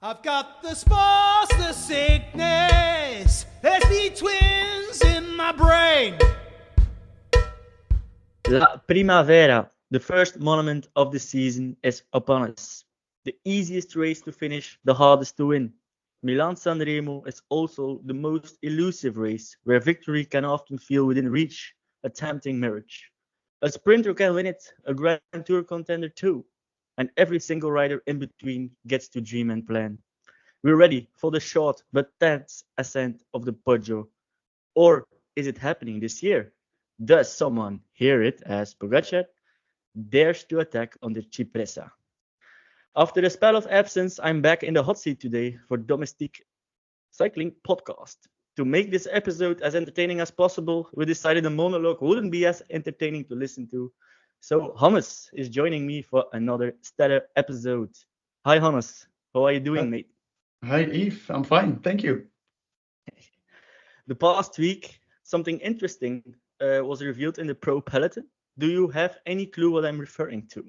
I've got the spores, the sickness. There's the twins in my brain. La Primavera, the first monument of the season, is upon us. The easiest race to finish, the hardest to win. Milan-Sanremo is also the most elusive race, where victory can often feel within reach, a tempting mirage. A sprinter can win it, a Grand Tour contender too, and every single rider in between gets to dream and plan. We're ready for the short but tense ascent of the Poggio. Or is it happening this year? Does someone hear it as Pogačar dares to attack on the Cipressa? After a spell of absence, I'm back in the hot seat today for Domestique Cycling Podcast. To make this episode as entertaining as possible, we decided a monologue wouldn't be as entertaining to listen to. So Hannes is joining me for another stellar episode. Hi Hannes, how are you doing, mate? Hi Yves, I'm fine, thank you. The past week, something interesting was revealed in the pro peloton. Do you have any clue what I'm referring to?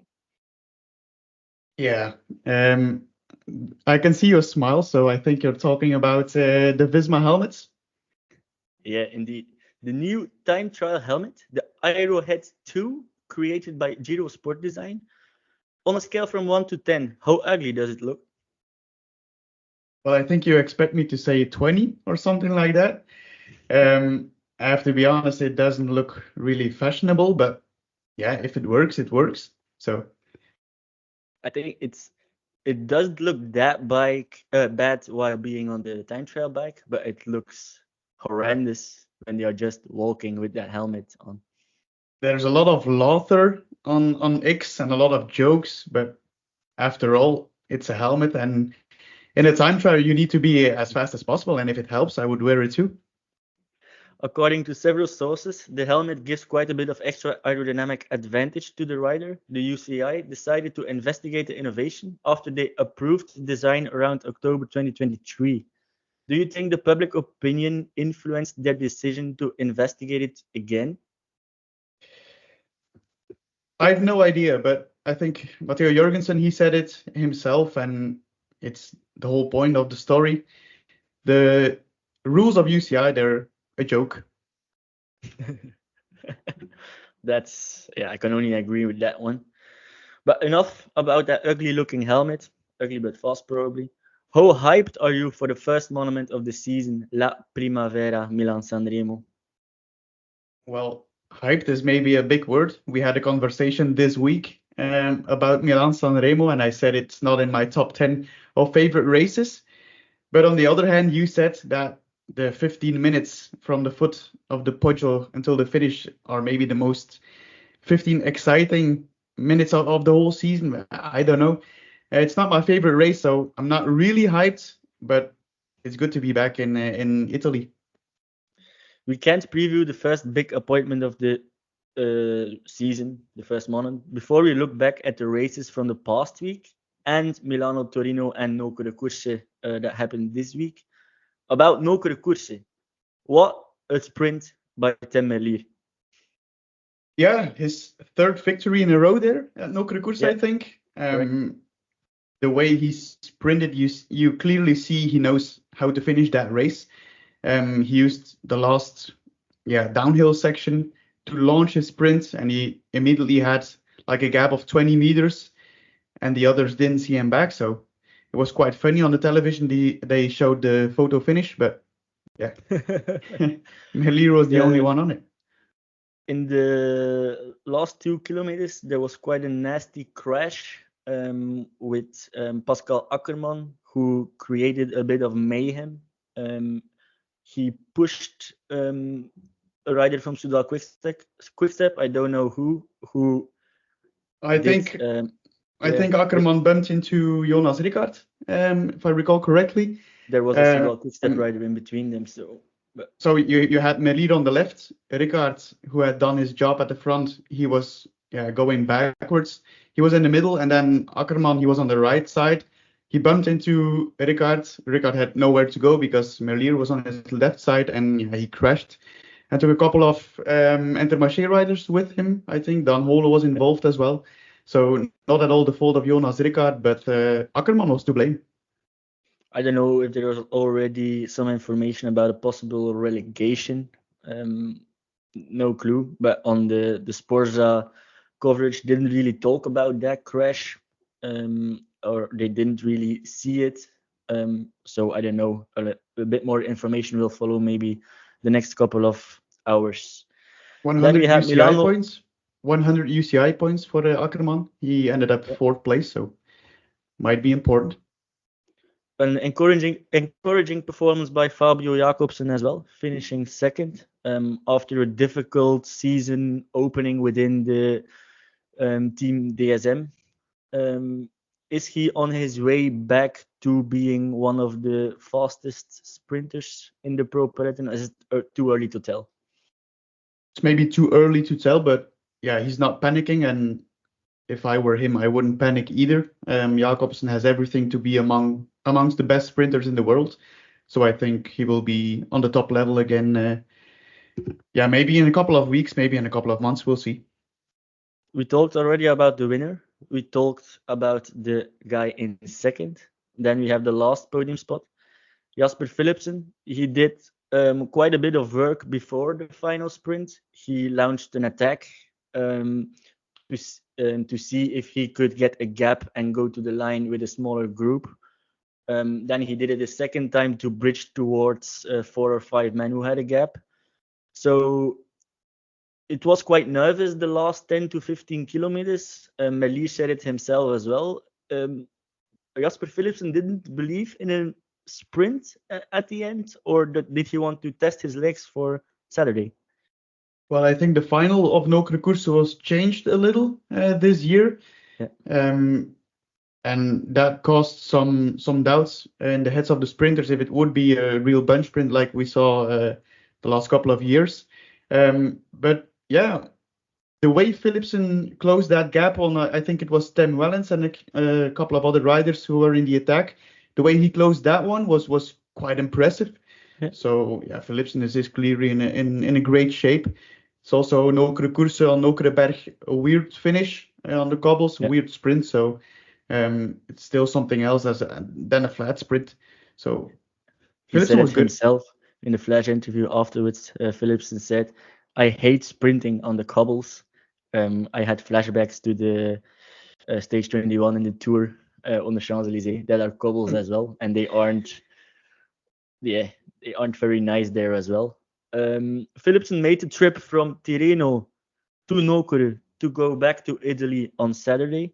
Yeah, I can see your smile, so I think you're talking about the Visma helmets. Yeah, indeed. The new time trial helmet, the Arrowhead 2, created by Giro Sport Design. On a scale from 1 to 10, how ugly does it look? Well, I think you expect me to say 20 or something like that. I have to be honest, it doesn't look really fashionable, but yeah, if it works, it works. So I think it doesn't look that bad while being on the time trial bike, but it looks horrendous when they are just walking with that helmet on. there's a lot of laughter on X and a lot of jokes, but after all, it's a helmet, and in a time trial, you need to be as fast as possible, and if it helps, I would wear it too. According to several sources, the helmet gives quite a bit of extra aerodynamic advantage to the rider. The UCI decided to investigate the innovation after they approved the design around October 2023. Do you think the public opinion influenced their decision to investigate it again? I have no idea, but I think Matteo Jorgenson, he said it himself, and it's the whole point of the story. The rules of UCI, they're a joke. I can only agree with that one. But enough about that ugly looking helmet, ugly but fast probably. How hyped are you for the first monument of the season, La Primavera Milan-Sanremo? Well, hyped is maybe a big word. We had a conversation this week about Milan-Sanremo, and I said it's not in my top 10 of favorite races. But on the other hand, you said that the 15 minutes from the foot of the Poggio until the finish are maybe the most 15 exciting minutes of the whole season. I don't know. It's not my favorite race, so I'm not really hyped, but it's good to be back in Italy. We can't preview the first big appointment of the season, the first monument, before we look back at the races from the past week and Milano, Torino, and Nokere Koerse that happened this week. About Nokere Koerse, what a sprint by Merlier. Yeah, his third victory in a row there at Nokere Koerse, Yeah. I think. The way he sprinted, you clearly see he knows how to finish that race. He used the last downhill section to launch his sprint, and he immediately had like a gap of 20 meters, and the others didn't see him back. So it was quite funny on the television. They showed the photo finish, but yeah, Merlier was the only one on it. In the last 2 kilometers, there was quite a nasty crash with Pascal Ackermann, who created a bit of mayhem. He pushed a rider from Soudal Quick-Step. I don't know who. I think Ackermann bumped into Jonas Vingegaard, if I recall correctly. There was a Soudal Quick-Step rider in between them. So you had Merlier on the left, Vingegaard, who had done his job at the front. He was going backwards. He was in the middle, and then Ackermann, he was on the right side. He bumped into Vingegaard. Vingegaard had nowhere to go because Merlier was on his left side, and he crashed. And took a couple of Intermarché riders with him. I think Dan Hole was involved as well. So not at all the fault of Jonas Vingegaard, but Ackermann was to blame. I don't know if there was already some information about a possible relegation. No clue. But on the Sporza coverage, didn't really talk about that crash, or they didn't really see it. So I don't know. A bit more information will follow maybe the next couple of hours. Then 100 we have UCI Milano. points. 100 UCI points for Ackermann. He ended up fourth place, so might be important. An encouraging performance by Fabio Jakobsen as well, finishing second after a difficult season opening within the team DSM. Is he on his way back to being one of the fastest sprinters in the Pro Peloton? Is it too early to tell? It's maybe too early to tell, but yeah, he's not panicking. And if I were him, I wouldn't panic either. Jakobsen has everything to be amongst the best sprinters in the world. So I think he will be on the top level again. Maybe in a couple of weeks, maybe in a couple of months, we'll see. We talked already about the winner. We talked about the guy in second. Then we have the last podium spot, Jasper Philipsen. He did quite a bit of work before the final sprint. He launched an attack to see if he could get a gap and go to the line with a smaller group. Then he did it a second time to bridge towards 4 or 5 men who had a gap. So it was quite nervous the last 10 to 15 kilometers. Merlier said it himself as well. Jasper Philipsen didn't believe in a sprint at the end, or did he want to test his legs for Saturday? Well, I think the final of Nokere Koerse was changed a little this year. Yeah. And that caused some doubts in the heads of the sprinters if it would be a real bunch sprint like we saw the last couple of years. But yeah, the way Philipsen closed that gap on, I think it was Tim Wellens and a couple of other riders who were in the attack, the way he closed that one was quite impressive. Yeah. So yeah, Philipsen is clearly in a great shape. It's also Nokere Koerse on Nokereberg, a weird finish on the cobbles, weird sprint. So it's still something else than a flat sprint. So he said it himself in the Flash interview afterwards. Philipsen said, "I hate sprinting on the cobbles." I had flashbacks to the stage 21 in the Tour on the Champs-Élysées that are cobbles as well, and they aren't very nice there as well. Philipsen made the trip from Tirreno to Nokere to go back to Italy on Saturday.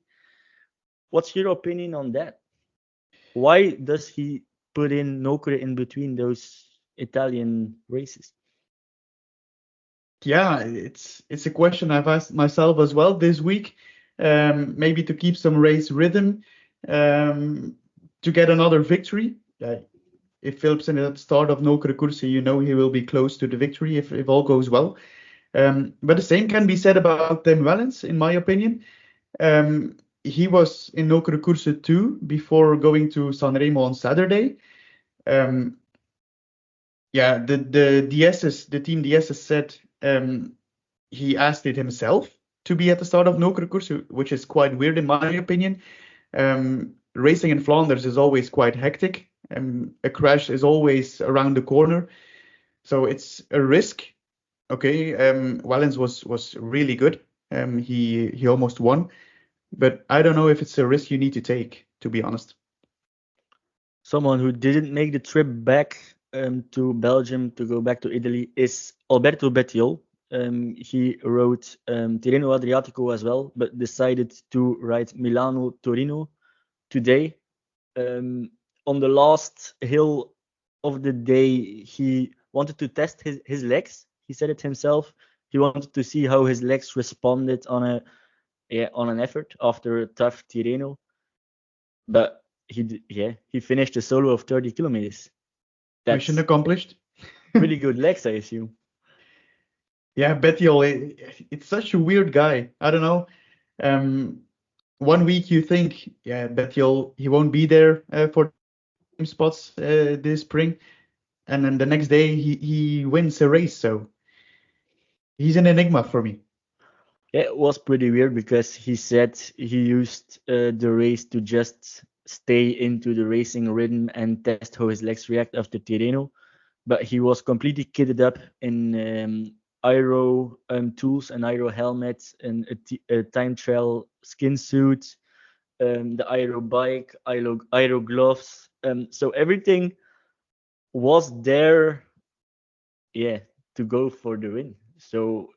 What's your opinion on that? Why does he put in Nokere in between those Italian races? Yeah, it's a question I've asked myself as well this week. Maybe to keep some race rhythm, to get another victory. If Philipsen at the start of Nokere Koerse, he will be close to the victory if all goes well. But the same can be said about Tim Wellens, in my opinion. He was in Nokere Koerse too before going to Sanremo on Saturday. The team DSS said he asked it himself to be at the start of Nokere Koerse, which is quite weird in my opinion. Racing in Flanders is always quite hectic. A crash is always around the corner, so it's a risk. Okay, Wellens was really good. He almost won, but I don't know if it's a risk you need to take, to be honest. Someone who didn't make the trip back to Belgium to go back to Italy is Alberto Bettiol. He rode Tirreno-Adriatico as well, but decided to ride Milano-Torino today. On the last hill of the day, he wanted to test his legs. He said it himself. He wanted to see how his legs responded on an effort after a tough Tirreno. But he finished a solo of 30 kilometers. That's mission accomplished. Really good legs, I assume. Yeah, Bettiol, it's such a weird guy. I don't know. One week you think, Bettiol, he won't be there for spots this spring, and then the next day he wins a race. So he's an enigma for me. Yeah, it was pretty weird because he said he used the race to just stay into the racing rhythm and test how his legs react after Tirreno. But he was completely kitted up in aero tools and aero helmets and a time trial skin suit, the aero bike, aero gloves. So everything was there, to go for the win. So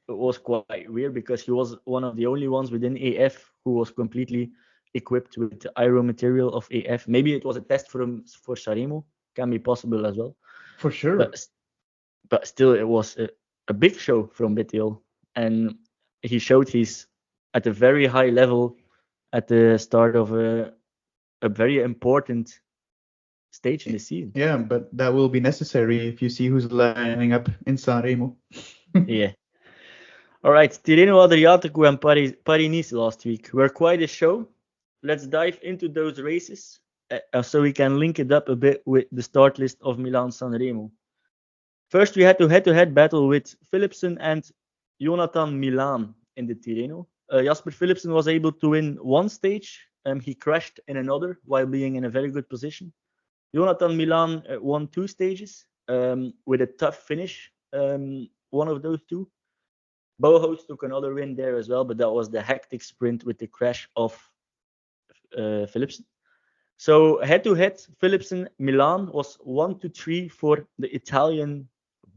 it was quite weird because he was one of the only ones within AF who was completely equipped with the aero material of AF. Maybe it was a test for Sanremo, can be possible as well. For sure. But still, it was a big show from Bettiol, and he showed he's at a very high level at the start of a very important stage in the season. Yeah, but that will be necessary if you see who's lining up in Sanremo. Yeah. All right, Tirreno-Adriatico and Paris-Nice last week were quite a show. Let's dive into those races so we can link it up a bit with the start list of Milan-Sanremo. First, we had a head-to-head battle with Philipsen and Jonathan Milan in the Tirreno. Jasper Philipsen was able to win one stage. He crashed in another while being in a very good position. Jonathan Milan won 2 stages with a tough finish, one of those 2. Bauhaus took another win there as well, but that was the hectic sprint with the crash of Philipsen. So head-to-head, Philipsen Milan was 1-3 for the Italian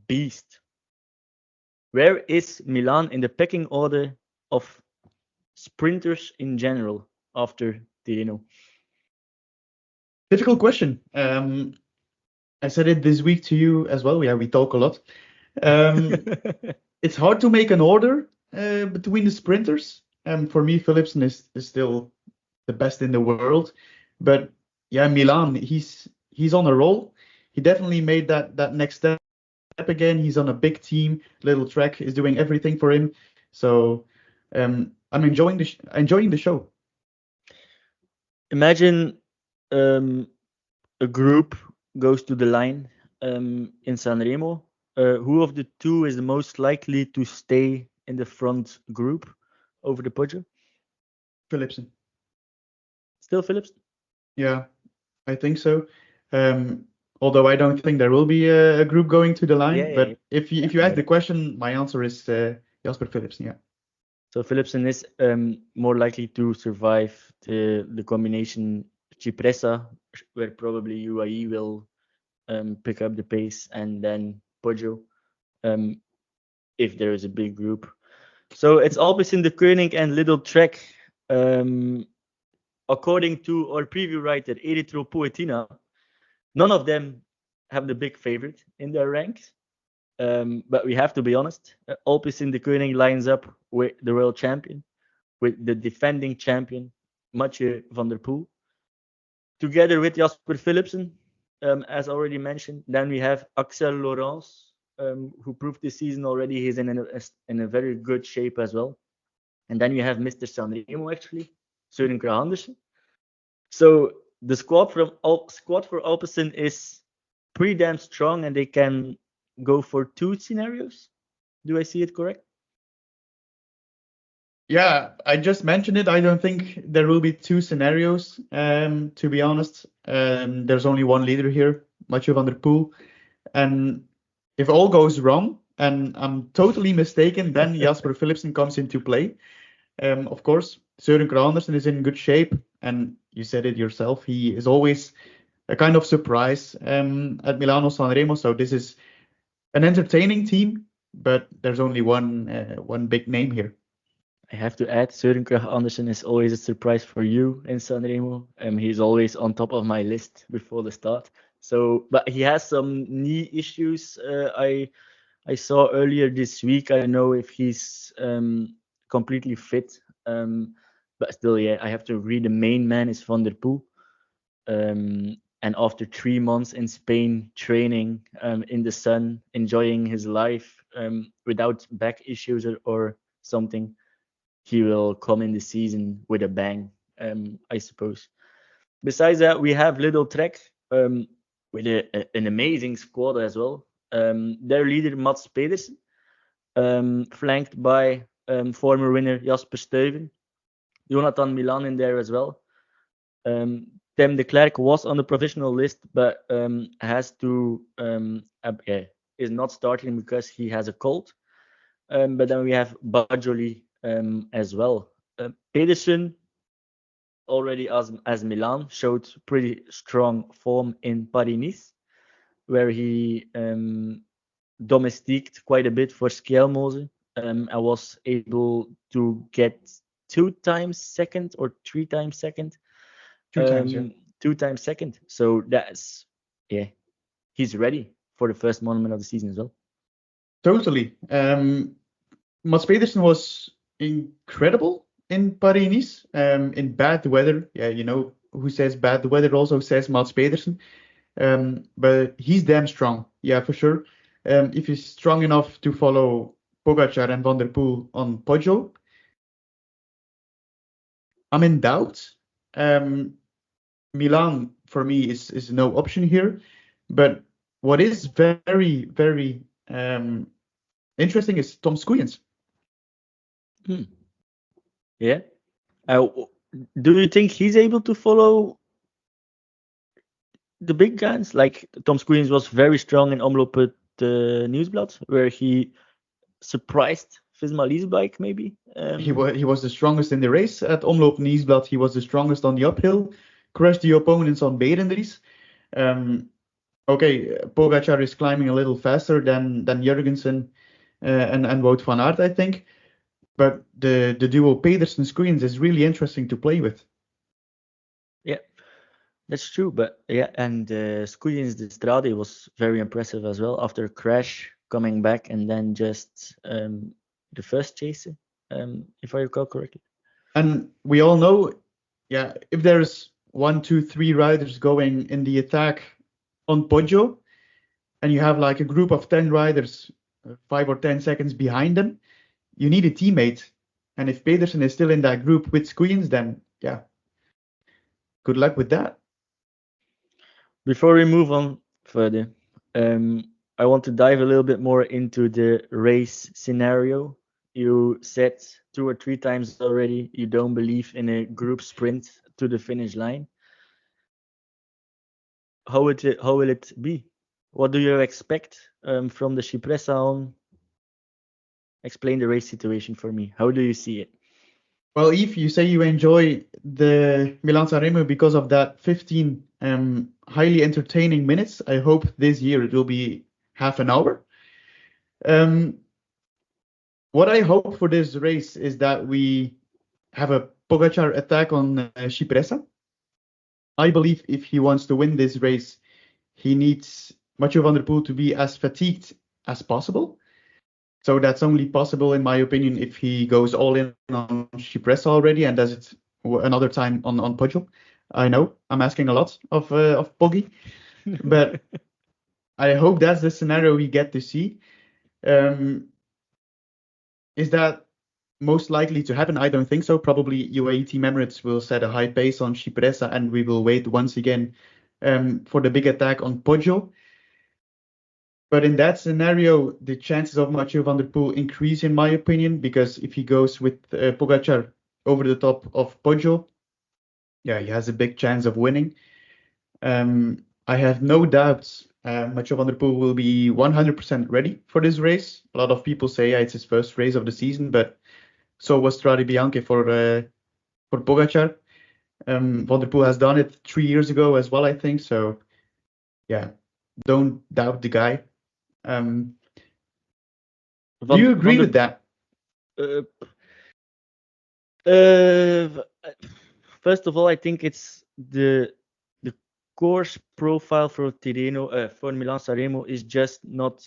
beast. Where is Milan in the pecking order of sprinters in general after Tirreno? Difficult question. I said it this week to you as well. Yeah, we talk a lot. It's hard to make an order between the sprinters. For me, Philipsen is still the best in the world. But yeah, Milan, he's on a roll. He definitely made that next step again. He's on a big team. Lidl-Trek is doing everything for him. So I'm enjoying the show. Imagine a group goes to the line in Sanremo. Who of the 2 is the most likely to stay in the front group over the Poggio? Philipsen. Still Philipsen? Yeah, I think so. Although I don't think there will be a group going to the line. But if you ask the question, my answer is Jasper Philipsen. Yeah. So Philipsen is more likely to survive the combination Cipressa, where probably UAE will pick up the pace, and then Poggio, if there is a big group. So it's Alpecin-Deceuninck and Lidl-Trek. According to our preview writer, Eritro Poetina, none of them have the big favorite in their ranks. But we have to be honest, Alpecin-Deceuninck lines up with the world champion, with the defending champion, Mathieu van der Poel, together with Jasper Philipsen, as already mentioned. Then we have Axel Laurence, who proved this season already he's in a very good shape as well. And then you have Mr. Sanremo, actually, Søren Kragh Andersen. So the squad for Alpecin is pretty damn strong, and they can go for 2 scenarios. Do I see it correct? Yeah, I just mentioned it. I don't think there will be 2 scenarios, to be honest. There's only one leader here, Mathieu van der Poel. And if all goes wrong, and I'm totally mistaken, then Jasper Philipsen comes into play. Of course, Søren Kragh Andersen is in good shape, and you said it yourself. He is always a kind of surprise at Milano Sanremo. So this is an entertaining team, but there's only one big name here. I have to add, Søren Kragh Andersen is always a surprise for you in Sanremo. He's always on top of my list before the start. So, but he has some knee issues. I saw earlier this week. I don't know if he's completely fit. But still, yeah, I have to agree. The main man is Van der Poel. And after 3 months in Spain, training in the sun, enjoying his life without back issues or something, he will come in the season with a bang, I suppose. Besides that, we have Lidl-Trek with an amazing squad as well. Their leader, Mats Pedersen, flanked by former winner Jasper Stuyven. Jonathan Milan in there as well. Tim de Klerk was on the provisional list, but has to is not starting because he has a cold. But then we have Bajoli as well. Pedersen, already as Milan, showed pretty strong form in Paris-Nice, where he domestiqued quite a bit for Skelmose. I was able to get 2 times second or 3 times second. 2 times, yeah. 2 times second. So that's, he's ready for the first monument of the season as well. Totally. Mats Pedersen was incredible in Paris-Nice, in bad weather. Yeah, you know, who says bad weather also says Mats Pedersen. But he's damn strong. Yeah, for sure. If he's strong enough to follow Pogačar and Van der Poel on Poggio, I'm in doubt. Milan, for me, is no option here. But what is very, very interesting is Tom Skujins. Yeah. Do you think he's able to follow the big guns? Like Tom Skujins was very strong in Omloop at Nieuwsblad, where he surprised Visma Leasebike, maybe. He was the strongest in the race at Omloop Nieuwsblad. He was the strongest on the uphill, crushed the opponents on Berendries. Okay, Pogačar is climbing a little faster than Jorgenson and Wout van Aert, I think. But the duo Pedersen-Skujins is really interesting to play with. Yeah, that's true. But and Skujins de Strade was very impressive as well after a crash, coming back and then just the first chase, if I recall correctly. And we all know, if there's 1, 2, 3 riders going in the attack on Poggio, and you have like a group of 10 riders 5 or 10 seconds behind them, you need a teammate. And if Pedersen is still in that group with Skujins, then good luck with that. Before we move on further, I want to dive a little bit more into the race scenario. You said 2 or 3 times already you don't believe in a group sprint to the finish line. How will it be? What do you expect from the Cipressa on? Explain the race situation for me. How do you see it? Well, Yves, you say you enjoy the Milan-Sanremo because of that 15 highly entertaining minutes. I hope this year it will be half an hour. What I hope for this race is that we have a Pogačar attack on Cipressa. I believe if he wants to win this race, he needs Mathieu van der Poel to be as fatigued as possible. So that's only possible, in my opinion, if he goes all in on Cipressa already and does it another time on Poggio. I know I'm asking a lot of Poggi, but I hope that's the scenario we get to see. Is that most likely to happen? I don't think so. Probably UAE Team Emirates will set a high pace on Cipressa and we will wait once again for the big attack on Poggio. But in that scenario, the chances of Mathieu van der Poel increase, in my opinion, because if he goes with Pogačar over the top of Poggio, he has a big chance of winning. I have no doubts Mathieu van der Poel will be 100% ready for this race. A lot of people say it's his first race of the season, but so was Strade Bianche for Pogačar. Van der Poel has done it 3 years ago as well, I think. So, don't doubt the guy. Do you agree with that? First of all, I think it's the course profile for Tirreno for Milan-Sanremo is just not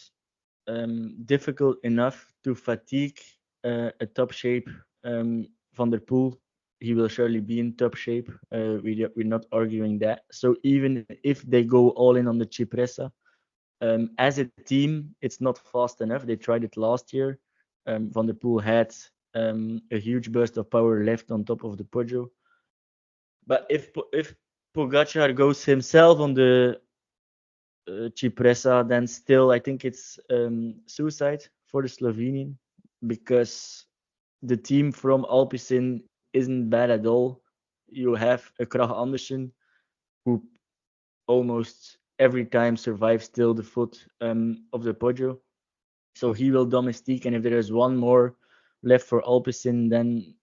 difficult enough to fatigue a top shape Van der Poel. He will surely be in top shape. We're not arguing that. So even if they go all in on the Cipressa, as a team, it's not fast enough. They tried it last year. Van der Poel had a huge burst of power left on top of the Poggio. But if Pogačar goes himself on the Cipressa, then still I think it's suicide for the Slovenian, because the team from Alpecin isn't bad at all. You have a Kragh Andersen who almost every time survives till the foot of the Poggio. So he will domestique, and if there is one more left for Alpecin, then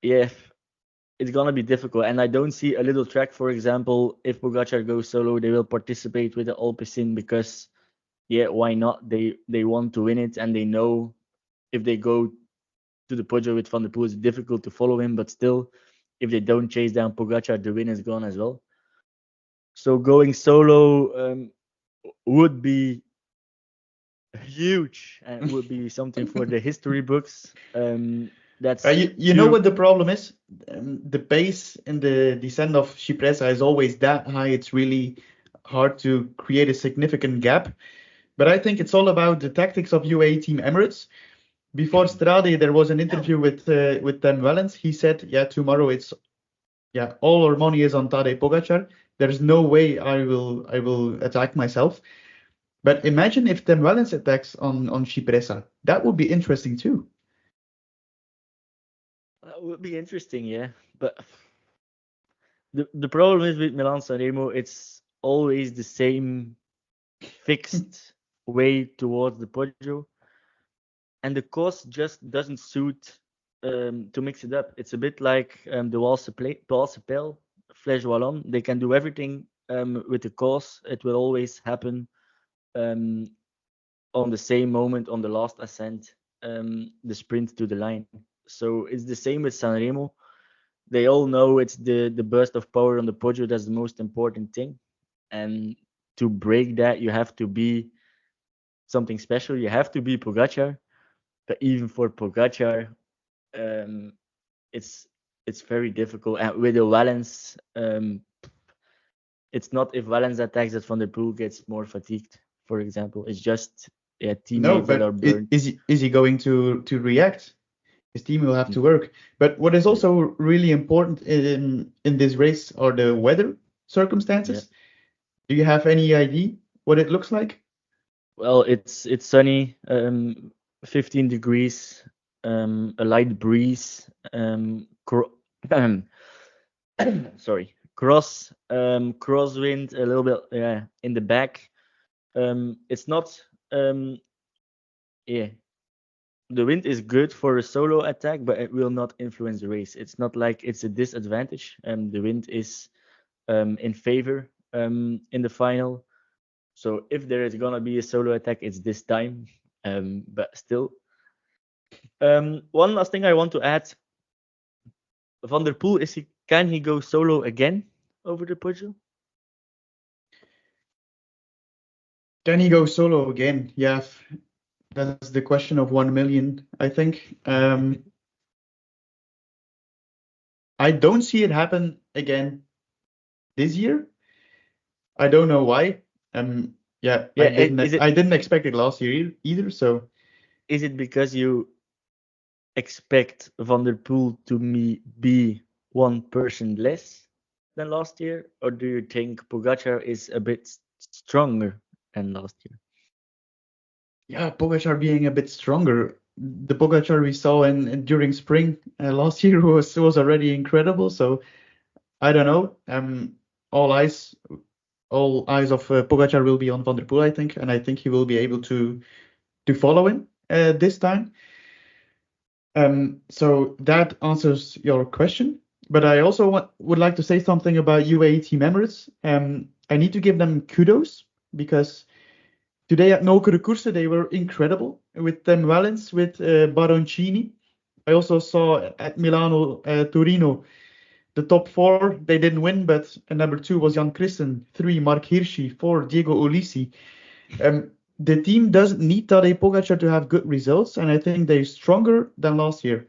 yeah, it's gonna be difficult. And I don't see a Lidl-Trek, for example, if Pogacar goes solo, they will participate with the Alpecin because why not? They want to win it, and they know if they go to the Poggio with Van der Poel, it's difficult to follow him, but still, if they don't chase down Pogacar, the win is gone as well. So going solo would be huge and would be something for the history books. That's you know what the problem is? The pace in the descent of Cipressa is always that high. It's really hard to create a significant gap. But I think it's all about the tactics of UAE Team Emirates. Before Strade, there was an interview with Dan Wellens. He said, tomorrow it's all our money is on Tadej Pogacar. There's no way I will attack myself. But imagine if Dan Wellens attacks on Cipressa. That would be interesting too. That would be interesting, yeah. But the problem is with Milan-Sanremo, it's always the same fixed way towards the Poggio. And the course just doesn't suit to mix it up. It's a bit like the Waalse Flèche Wallonne. They can do everything with the course. It will always happen on the same moment on the last ascent, the sprint to the line. So it's the same with Sanremo. They all know it's the burst of power on the Poggio that's the most important thing. And to break that, you have to be something special. You have to be Pogacar. But even for Pogacar, it's very difficult. And with the Wellens, it's not if Wellens attacks that Van der Poel gets more fatigued, for example. It's just teammates that are burned. Is he going to react? His team will have to work. But what is also really important in this race are the weather circumstances. Yeah. Do you have any idea what it looks like? Well, it's sunny, 15 degrees, a light breeze, crosswind a little bit in the back. It's not the wind is good for a solo attack, but it will not influence the race. It's not like it's a disadvantage. The wind is in favor in the final. So if there is gonna be a solo attack, it's this time. But still, one last thing I want to add: Van der Poel, can he go solo again over the Poggio? Can he go solo again? Yeah, that's the question of 1 million, I think. I don't see it happen again this year. I don't know why. I didn't expect it last year either. So, is it because you expect Van der Poel to be one person less than last year, or do you think Pogacar is a bit stronger than last year? Yeah, Pogacar being a bit stronger. The Pogacar we saw during spring last year was already incredible. So I don't know. All eyes of Pogacar will be on Van der Poel, I think, and I think he will be able to follow him this time. So that answers your question. But I also would like to say something about UAE Team Emirates. I need to give them kudos because today at Nokere Koerse they were incredible with Dan Wellens, with Baroncini. I also saw at Milano Torino the top 4. They didn't win, but number 2 was Jan Christen, 3 Mark Hirschi, 4 Diego Ulissi. The team doesn't need Tadej Pogacar to have good results, and I think they're stronger than last year.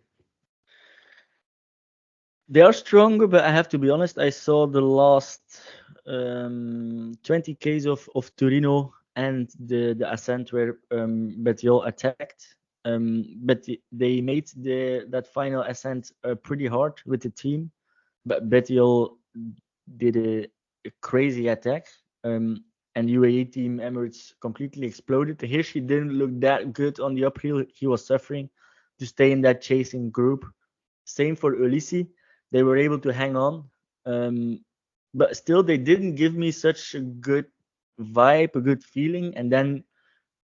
They are stronger, but I have to be honest, I saw the last 20 Ks of Torino and the ascent where Bettiol attacked. But they made that final ascent pretty hard with the team. But Bettiol did a crazy attack. And UAE Team Emirates completely exploded. Hirschi didn't look that good on the uphill. He was suffering to stay in that chasing group. Same for Ulissi. They were able to hang on. but still they didn't give me such a good vibe, a good feeling. And then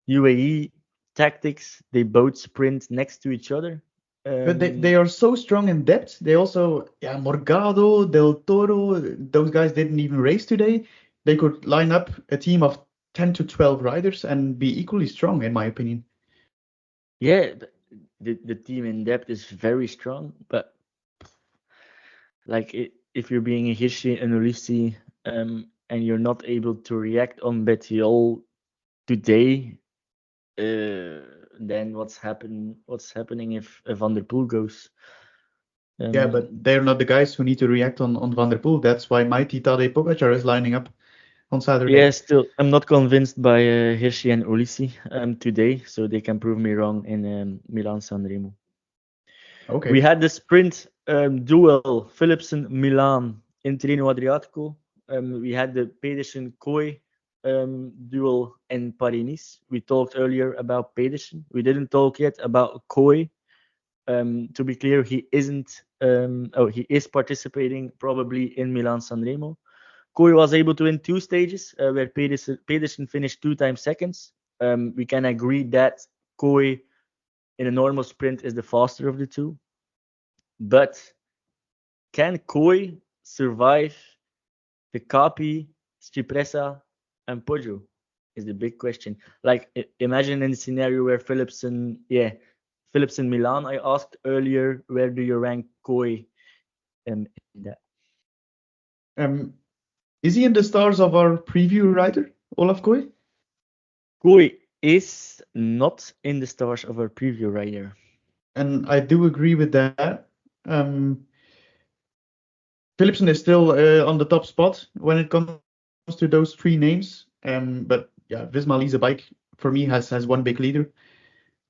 UAE tactics, they both sprint next to each other. But they are so strong in depth. They also, Morgado, Del Toro, those guys didn't even race today. They could line up a team of 10 to 12 riders and be equally strong, in my opinion. Yeah, the team in depth is very strong, but like if you're being a Hirschi and Ulissi, and you're not able to react on Bettiol today, then what's happening if Van der Poel goes? Yeah, but they're not the guys who need to react on Van der Poel. That's why Mighty Tadej Pogacar is lining up on Saturday. Yeah, still, I'm not convinced by Hirschi and Ulissi today, so they can prove me wrong in Milan-Sanremo. Okay. We had the sprint duel, Philipsen Milan in Tirreno-Adriatico. We had the Pedersen-Kooi duel in Paris-Nice. We talked earlier about Pedersen. We didn't talk yet about Kooi. To be clear, he isn't. He is participating probably in Milan-Sanremo. Kooi was able to win 2 stages, where Pedersen finished 2 times seconds. We can agree that Kooi in a normal sprint is the faster of the two. But can Kooi survive the Capi, Cipressa, and Poggio? Is the big question. Like, imagine in the scenario where Philipsen Milan, I asked earlier, where do you rank Kooi in that? Is he in the stars of our preview writer, Olaf Kooi? Kooi is not in the stars of our preview writer. And I do agree with that. Philipsen is still on the top spot when it comes to those 3 names. But yeah, Visma Lease Bike for me has one big leader.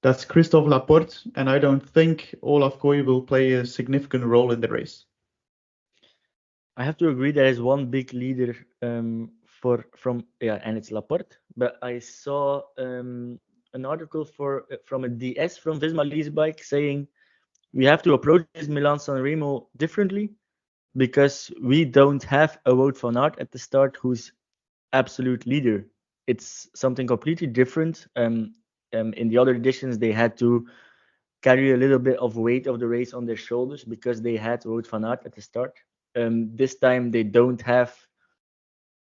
That's Christophe Laporte, and I don't think Olaf Kooi will play a significant role in the race. I have to agree there is one big leader and it's Laporte. But I saw an article from a DS from Visma Lease Bike saying we have to approach this Milan-Sanremo differently because we don't have a Wout van Aert at the start who's absolute leader. It's something completely different. In the other editions, they had to carry a little bit of weight of the race on their shoulders because they had Wout van Aert at the start. This time they don't have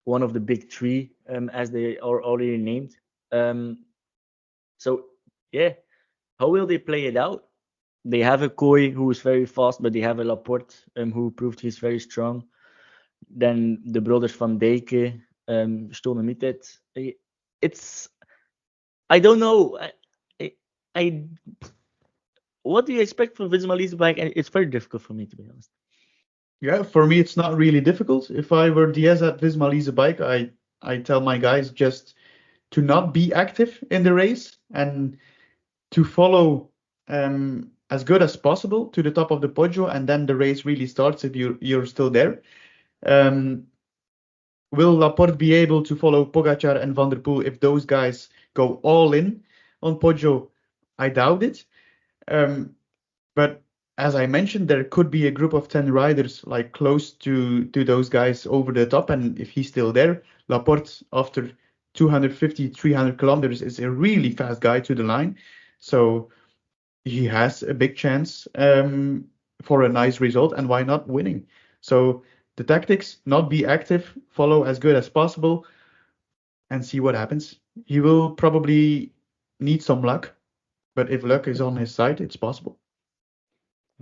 one of the big 3 as they are already named. So yeah, how will they play it out? They have a Kooi who is very fast, but they have a Laporte who proved he's very strong. Then the brothers Van Dijke, Stonemitted. I don't know. What do you expect from Visma Lease Bike? It's very difficult for me, to be honest. Yeah, for me, it's not really difficult. If I were DS at Visma Lease Bike, I tell my guys just to not be active in the race and to follow as good as possible to the top of the Poggio, and then the race really starts if you're still there. Will Laporte be able to follow Pogacar and Van der Poel if those guys go all in on Poggio? I doubt it. But as I mentioned, there could be a group of 10 riders like close to those guys over the top, and if he's still there, Laporte after 250, 300 kilometers is a really fast guy to the line. So he has a big chance for a nice result, and why not winning? So the tactics, not be active, follow as good as possible, and see what happens. He will probably need some luck, but if luck is on his side, it's possible.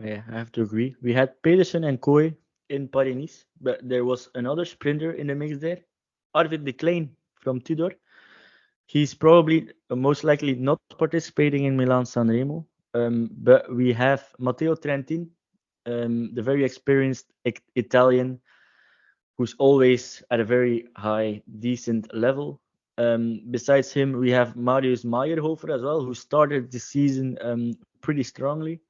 Yeah, I have to agree. We had Pedersen and Kooi in Paris-Nice, but there was another sprinter in the mix there, Arvid de Klein from Tudor. He's probably most likely not participating in Milan-Sanremo, but we have Matteo Trentin, the very experienced Italian, who's always at a very high, decent level. Besides him, we have Marius Meyerhofer as well, who started the season pretty strongly,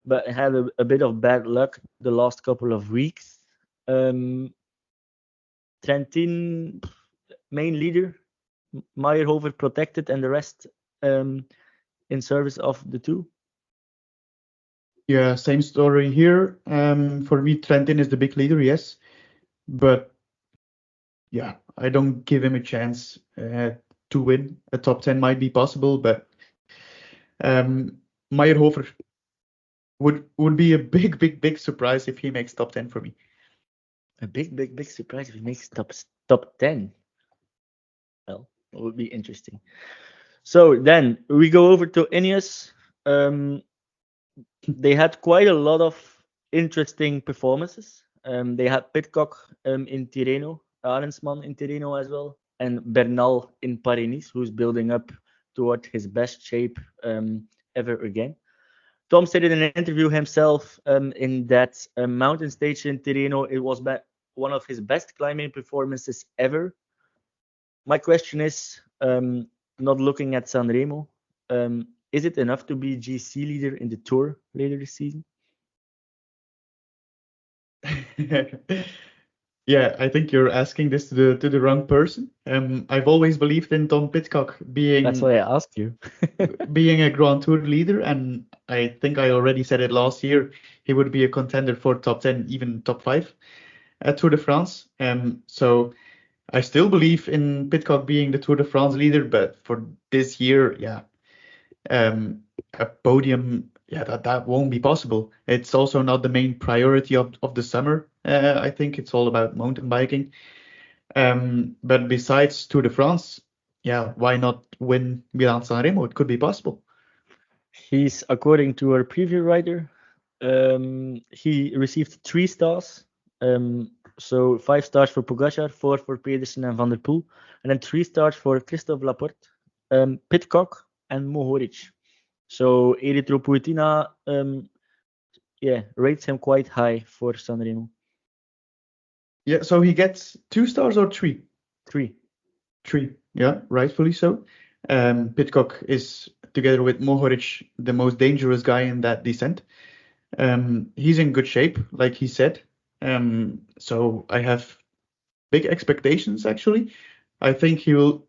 but had a bit of bad luck the last couple of weeks. Trentin, main leader, Meyerhofer protected, and the rest in service of the two. Yeah, same story here. For me, Trentin is the big leader, yes. But I don't give him a chance to win. A top 10 might be possible, but Meyerhofer would be a big surprise if he makes top 10 for me. A big surprise if he makes top 10. Well, it would be interesting. So then we go over to Ineos. They had quite a lot of interesting performances. They had Pidcock in Tirreno, Arendsman in Tirreno as well, and Bernal in Paris-Nice, who's building up toward his best shape ever again. Tom said in an interview himself in that mountain stage in Tirreno, it was one of his best climbing performances ever. My question is, not looking at Sanremo, is it enough to be GC leader in the Tour later this season? Yeah, I think you're asking this to the wrong person. I've always believed in Tom Pidcock being. That's why I asked you. being a Grand Tour leader, and I think I already said it last year. He would be a contender for top 10, even top 5 at Tour de France. So I still believe in Pidcock being the Tour de France leader, but for this year, a podium, that won't be possible. It's also not the main priority of the summer. I think it's all about mountain biking. But besides Tour de France, why not win Milan-Sanremo? It could be possible. He's, according to our preview writer, he received 3 stars. So 5 stars for Pogačar, 4 for Pedersen and Van der Poel, and then 3 stars for Christophe Laporte, Pidcock, and Mohoric. So Erythropoetina, rates him quite high for Sanremo. Yeah, so he gets 2 stars or 3? 3. 3, yeah, rightfully so. Pidcock is, together with Mohoric, the most dangerous guy in that descent. He's in good shape, like he said. So I have big expectations, actually. I think he will,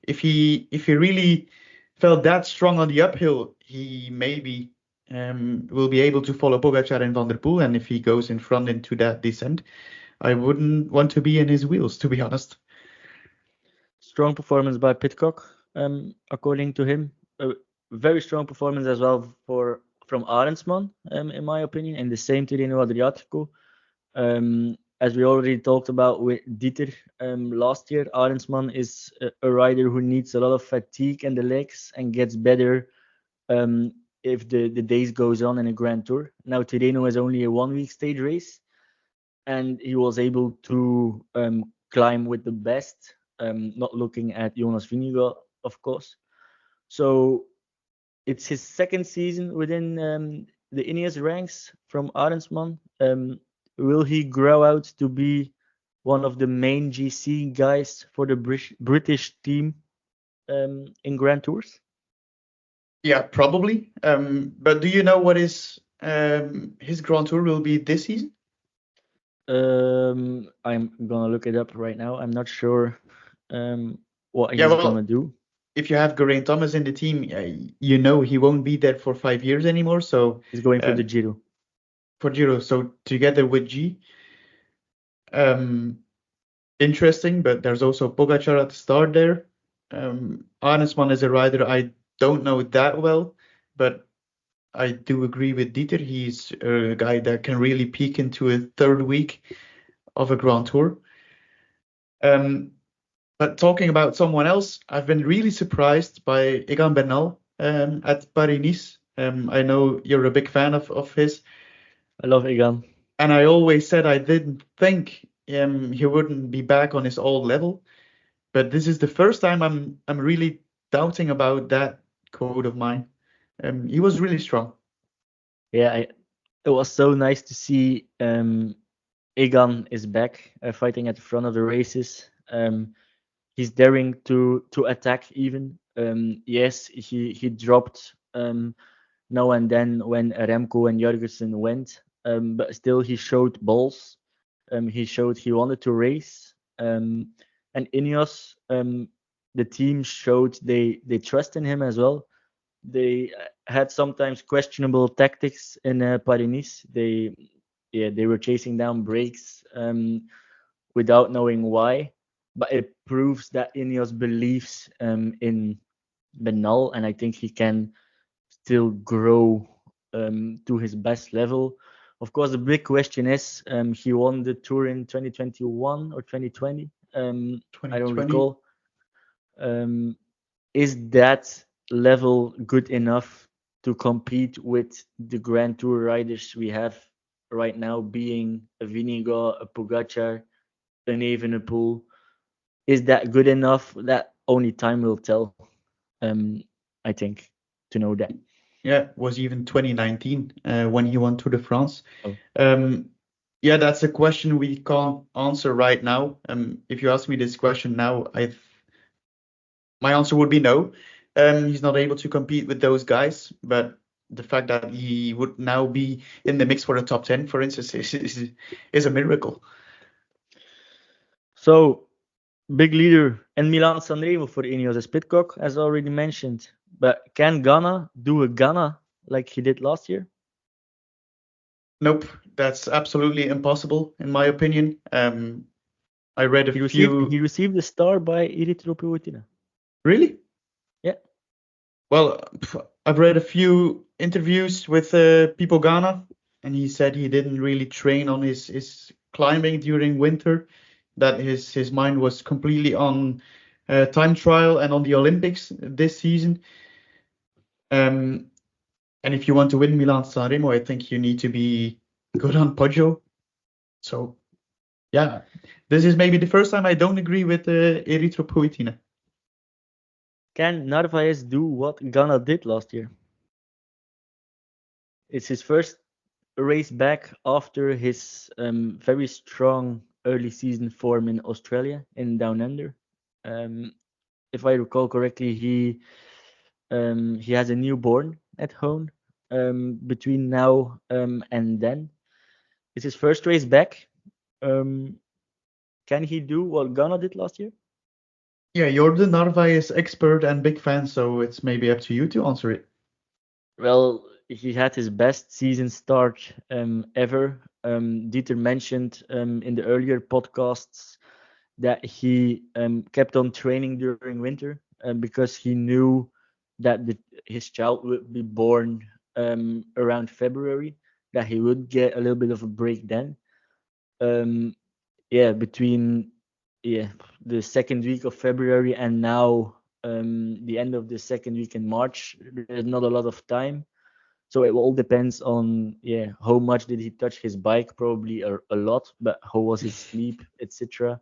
if he really felt that strong on the uphill, he maybe will be able to follow Pogačar and Van der Poel. And if he goes in front into that descent, I wouldn't want to be in his wheels, to be honest. Strong performance by Pidcock, according to him. A very strong performance as well from Arendsman, in my opinion, in the same Tirreno-Adriatico. As we already talked about with Dieter last year, Arendsman is a rider who needs a lot of fatigue in the legs and gets better if the days goes on in a Grand Tour. Now Tirreno is only a 1-week stage race, and he was able to climb with the best, not looking at Jonas Vingegaard, of course. So it's his second season within the Ineos ranks from Arendsman. Will he grow out to be one of the main GC guys for the British team in Grand Tours? Yeah, probably. But do you know what his Grand Tour will be this season? I'm gonna look it up right now. I'm not sure what he's gonna do. If you have Geraint Thomas in the team, you know he won't be there for 5 years anymore. So he's going for the Giro. For Giro, so together with G. Interesting, but there's also Pogačar at the start there. Arendsman is a rider I don't know that well, but I do agree with Dieter. He's a guy that can really peak into a third week of a Grand Tour. But talking about someone else, I've been really surprised by Egan Bernal at Paris-Nice. I know you're a big fan of his. I love Egan. And I always said I didn't think he wouldn't be back on his old level. But this is the first time I'm really doubting about that quote of mine. He was really strong. Yeah, it was so nice to see Egan is back fighting at the front of the races. He's daring to attack even. Yes, he dropped now and then when Remco and Jorgenson went. But still he showed balls. He showed he wanted to race. And Ineos, the team showed they trust in him as well. They had sometimes questionable tactics in Paris-Nice. They were chasing down breaks without knowing why. But it proves that Ineos believes in Bernal, and I think he can still grow to his best level. Of course, the big question is he won the Tour in 2021 or 2020. I don't 2020. recall. Is that level good enough to compete with the Grand Tour riders we have right now, being a Vingegaard, a Pogačar, an Evenepoel? Is that good enough? That only time will tell, I think, to know that. Yeah, it was even 2019 when he won Tour de France. Oh. Yeah, that's a question we can't answer right now. If you ask me this question now, my answer would be no. He's not able to compete with those guys, but the fact that he would now be in the mix for the top 10, for instance, is a miracle. So, big leader in Milan-Sanremo for Ineos is Pidcock, as already mentioned. But can Ghana do a Ghana like he did last year? Nope, that's absolutely impossible, in my opinion. I read He received the star by Erythropoietina. Really? Yeah. Well, I've read a few interviews with Pipo Ghana, and he said he didn't really train on his climbing during winter, that his mind was completely on time trial and on the Olympics this season. And if you want to win Milan-Sanremo, I think you need to be good on Poggio. So, yeah, this is maybe the first time I don't agree with Erythropoietina. Can Narvaez do what Ghana did last year? It's his first race back after his very strong early season form in Australia, in Down Under. If I recall correctly, he has a newborn at home between now and then. It's his first race back. Can he do what Ghana did last year? Yeah, you're the Narvaez expert and big fan, so it's maybe up to you to answer it. Well, he had his best season start ever. Dieter mentioned in the earlier podcasts that he kept on training during winter because he knew that his child would be born around February, that he would get a little bit of a break then. Between the second week of February and now the end of the second week in March, there's not a lot of time. So it all depends on how much did he touch his bike, probably a lot, but how was his sleep, etc.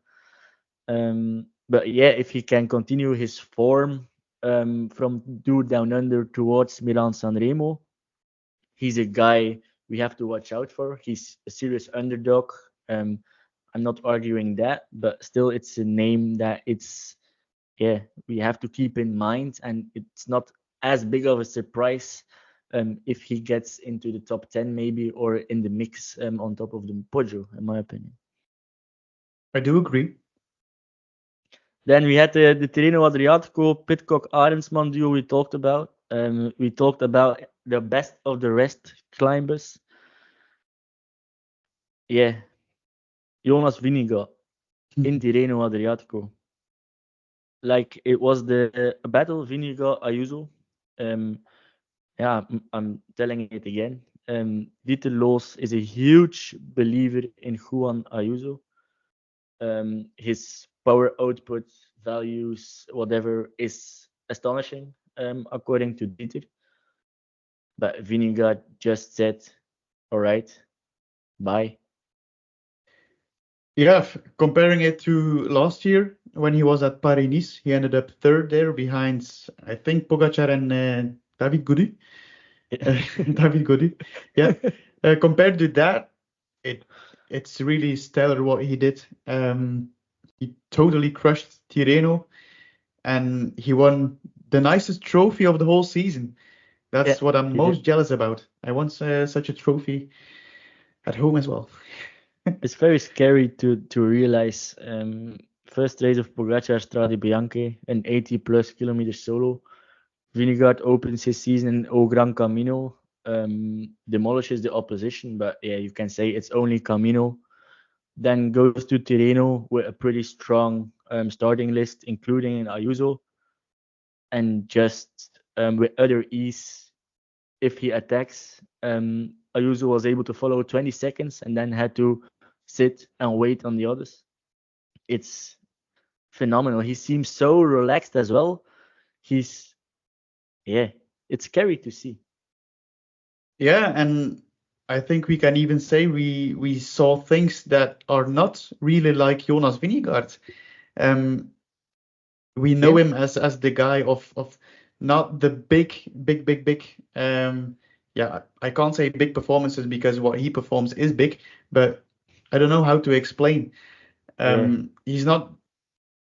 But yeah, if he can continue his form from Tour Down Under towards Milan-Sanremo, he's a guy we have to watch out for. He's a serious underdog. I'm not arguing that, but still it's a name that we have to keep in mind, and it's not as big of a surprise if he gets into the top 10 maybe, or in the mix on top of the Poggio, in my opinion. I do agree. Then we had the Tirreno-Adriatico Pidcock-Arendsman duo we talked about. We talked about the best of the rest climbers. Yeah, Jonas Vingegaard in Tirreno-Adriatico. Like it was the battle Vingegaard-Ayuso. I'm telling it again. Dieter Loos is a huge believer in Juan Ayuso. His power output values, whatever, is astonishing, according to Dieter. But Vingegaard just said, all right, bye. Yeah, comparing it to last year when he was at Paris-Nice, he ended up third there behind, I think, Pogačar and David Gaudu. David Gaudu. Yeah. Compared to that, it's really stellar what he did. He totally crushed Tirreno, and he won the nicest trophy of the whole season. That's what I'm most jealous about. I want such a trophy at home as well. It's very scary to realize. First race of Pogačar Strade Bianche, an 80+ kilometer solo. Vingegaard opens his season in O Gran Camino, demolishes the opposition, but you can say it's only Camino. then goes to Tirreno with a pretty strong starting list, including Ayuso, and just with utter ease, if he attacks, Ayuso was able to follow 20 seconds and then had to sit and wait on the others. It's phenomenal. He seems so relaxed as well. It's scary to see. Yeah, and I think we can even say we saw things that are not really like Jonas Vingegaard. We know him as the guy of not the big. I can't say big performances because what he performs is big, but I don't know how to explain. He's not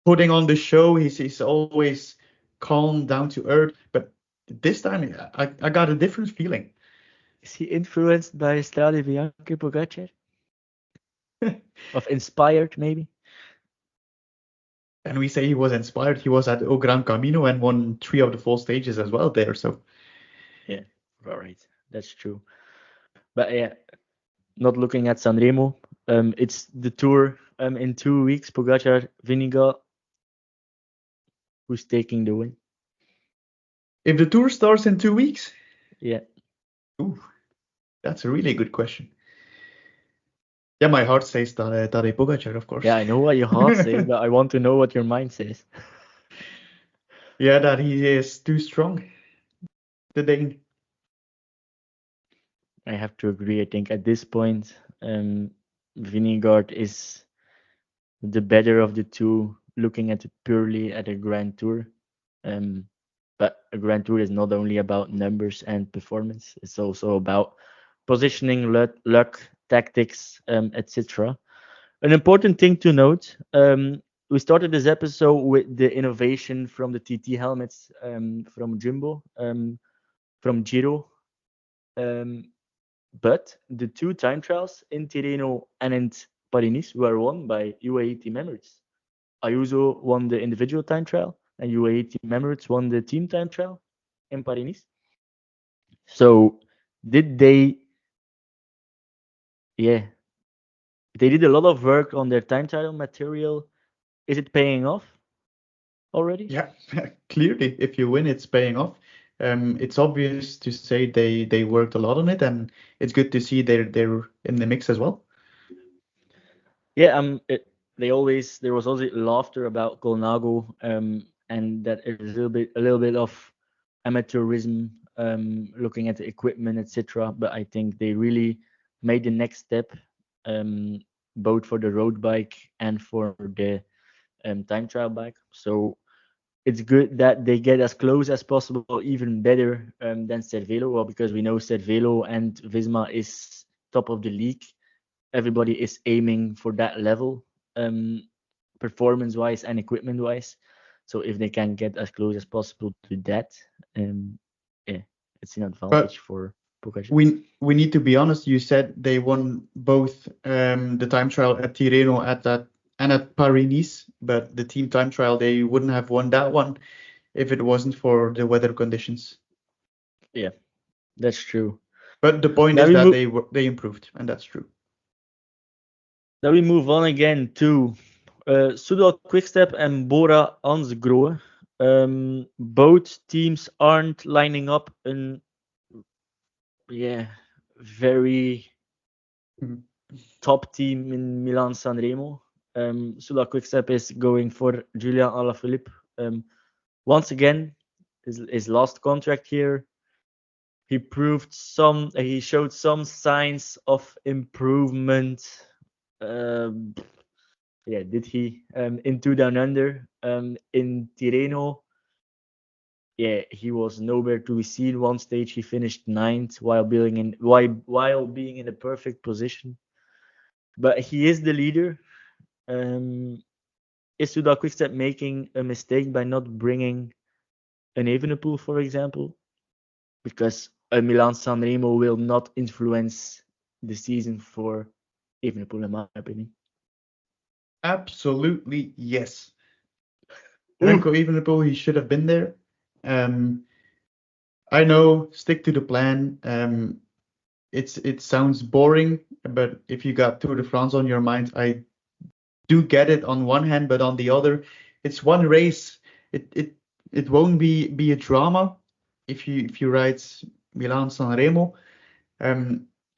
putting on the show. He's always calm, down to earth. But this time, I got a different feeling. Is he influenced by Strade Bianche Pogacar? Of inspired, maybe? And we say he was inspired. He was at O Gran Camino and won 3 of the 4 stages as well there. So yeah, all right, that's true. But yeah, not looking at Sanremo. It's the Tour in 2 weeks. Pogacar, Vingegaard. Who's taking the win? If the Tour starts in 2 weeks? Yeah. Ooh, that's a really good question. Yeah, my heart says Tadej Pogacar, of course. Yeah, I know what your heart says, but I want to know what your mind says. Yeah, that he is too strong. The Dane. I have to agree. I think at this point, Vingegaard is the better of the two, looking at it purely at a Grand Tour. But a Grand Tour is not only about numbers and performance, it's also about positioning, luck, tactics, etc. An important thing to note, we started this episode with the innovation from the TT helmets from Jumbo, from Giro. But the 2 time trials in Tirreno and in Paris-Nice were won by UAE Team Emirates. Ayuso won the individual time trial, and UAE Team Emirates won the team time trial in Paris-Nice. So did they? Yeah, they did a lot of work on their time trial material. Is it paying off already? Yeah, clearly, if you win, it's paying off. It's obvious to say they worked a lot on it, and it's good to see they're in the mix as well. Yeah, there was also laughter about Colnago, and that is a little bit of amateurism, looking at the equipment, etc. But I think they really made the next step, both for the road bike and for the time trial bike. So it's good that they get as close as possible, even better than Cervelo. Well, because we know Cervelo and Visma is top of the league. Everybody is aiming for that level, performance-wise and equipment-wise. So if they can get as close as possible to that, it's an advantage for Pogacar. We need to be honest. You said they won both the time trial at Tirreno and at Paris-Nice, but the team time trial, they wouldn't have won that one if it wasn't for the weather conditions. Yeah, that's true. But the point is that they improved, and that's true. Then we move on again to Soudal Quick-Step and Bora Hansgrohe. Both teams aren't lining up in very top team in Milan-Sanremo. Soudal Quick-Step is going for Julian Alaphilippe. Once again, his last contract here. He showed some signs of improvement. Did he? In 2 Down Under, in Tirreno, he was nowhere to be seen. One stage he finished 9th while being in a perfect position. But he is the leader. Is Soudal Quick-Step making a mistake by not bringing an Evenepoel, for example? Because a Milan-Sanremo will not influence the season for Evenepoel, in my opinion. Absolutely, yes. Remco Evenepoel, he should have been there. I know, stick to the plan. it sounds boring, but if you got Tour de France on your mind, I do get it on one hand, but on the other, it's one race. It won't be a drama if you ride Milan-Sanremo.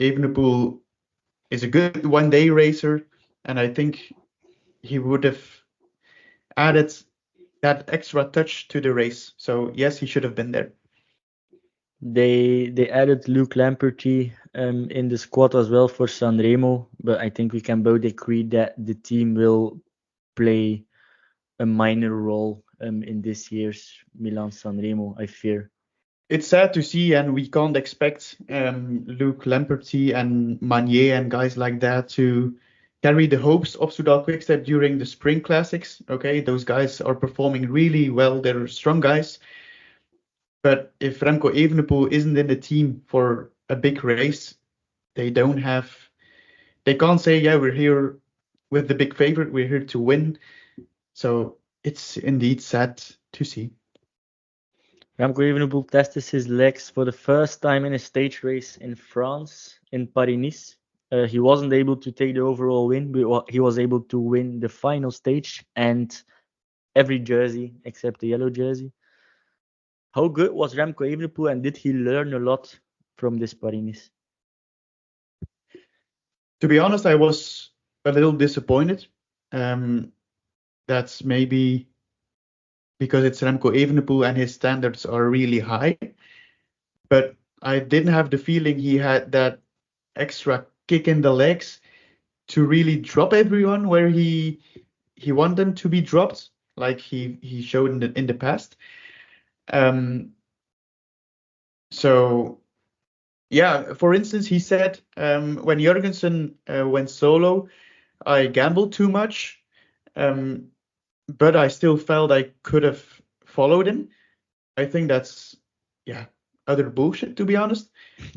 Evenepoel is a good one-day racer, and I think he would have added that extra touch to the race. So yes, he should have been there. They added Luke Lamperty in the squad as well for Sanremo, but I think we can both agree that the team will play a minor role in this year's Milan-Sanremo, I fear. It's sad to see, and we can't expect Luke Lamperty and Magnier and guys like that to carry the hopes of Soudal Quick-Step during the Spring Classics. Okay, those guys are performing really well. They're strong guys. But if Remco Evenepoel isn't in the team for a big race, they can't say, yeah, we're here with the big favorite, we're here to win. So it's indeed sad to see. Remco Evenepoel tested his legs for the first time in a stage race in France, in Paris-Nice. He wasn't able to take the overall win, but he was able to win the final stage and every jersey except the yellow jersey. How good was Remco Evenepoel, and did he learn a lot from this Paris-Nice? To be honest, I was a little disappointed. That's maybe because it's Remco Evenepoel and his standards are really high. But I didn't have the feeling he had that extra kick in the legs to really drop everyone where he wanted them to be dropped, like he showed in the past. So yeah, for instance, he said when Jorgenson went solo, I gambled too much, but I still felt I could have followed him. I think that's utter bullshit, to be honest.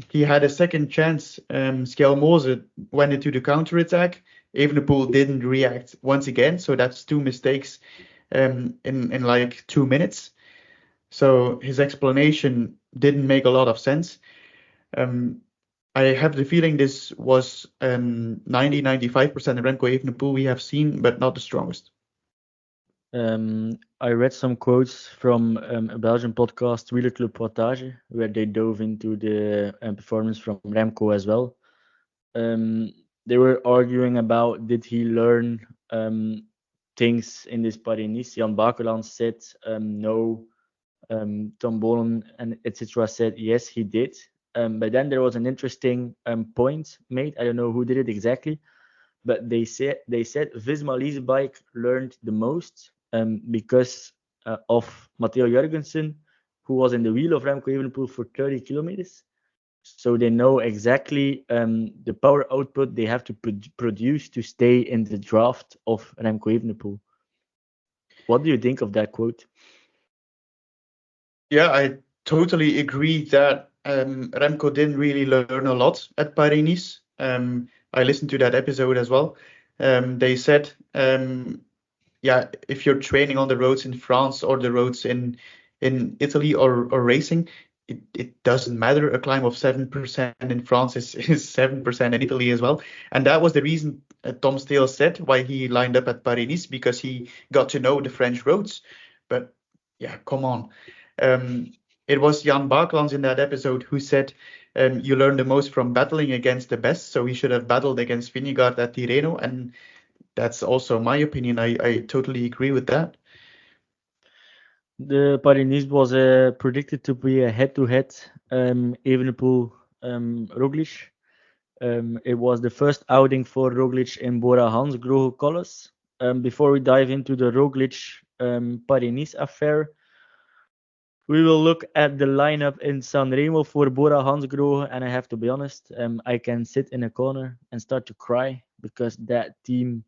He had a second chance. Skelmose went into the counterattack. Evenepoel didn't react once again, so that's two mistakes in like 2 minutes. So his explanation didn't make a lot of sense. I have the feeling this was 90-95% of Remco Evenepoel we have seen, but not the strongest. I read some quotes from a Belgian podcast, Wieler Club Wattage, where they dove into the performance from Remco as well. They were arguing about, did he learn things in this Paris-Nice? Jan Bakeland said no. Tom Bolen and etc. said yes, he did. But then there was an interesting point made. I don't know who did it exactly, but they said Visma Lease bike learned the most because of Matteo Jorgenson, who was in the wheel of Remco Evenepoel for 30 kilometers. So they know exactly the power output they have to produce to stay in the draft of Remco Evenepoel. What do you think of that quote? Yeah, I totally agree that Remco didn't really learn a lot at Paris-Nice. I listened to that episode as well. They said, if you're training on the roads in France or the roads in Italy or racing, it doesn't matter. A climb of 7% in France is 7% in Italy as well. And that was the reason Tom Stale said why he lined up at Paris-Nice, because he got to know the French roads. But yeah, come on. It was Jan Bakelands in that episode who said you learn the most from battling against the best, so he should have battled against Vingegaard at Tirreno, and that's also my opinion. I totally agree with that. The Paris-Nice was predicted to be a head-to-head Evenepoel Roglic. It was the first outing for Roglic in Bora Hansgrohe colors. Before we dive into the Roglic Paris-Nice affair, we will look at the lineup in Sanremo for Bora Hansgrohe, and I have to be honest, I can sit in a corner and start to cry because that team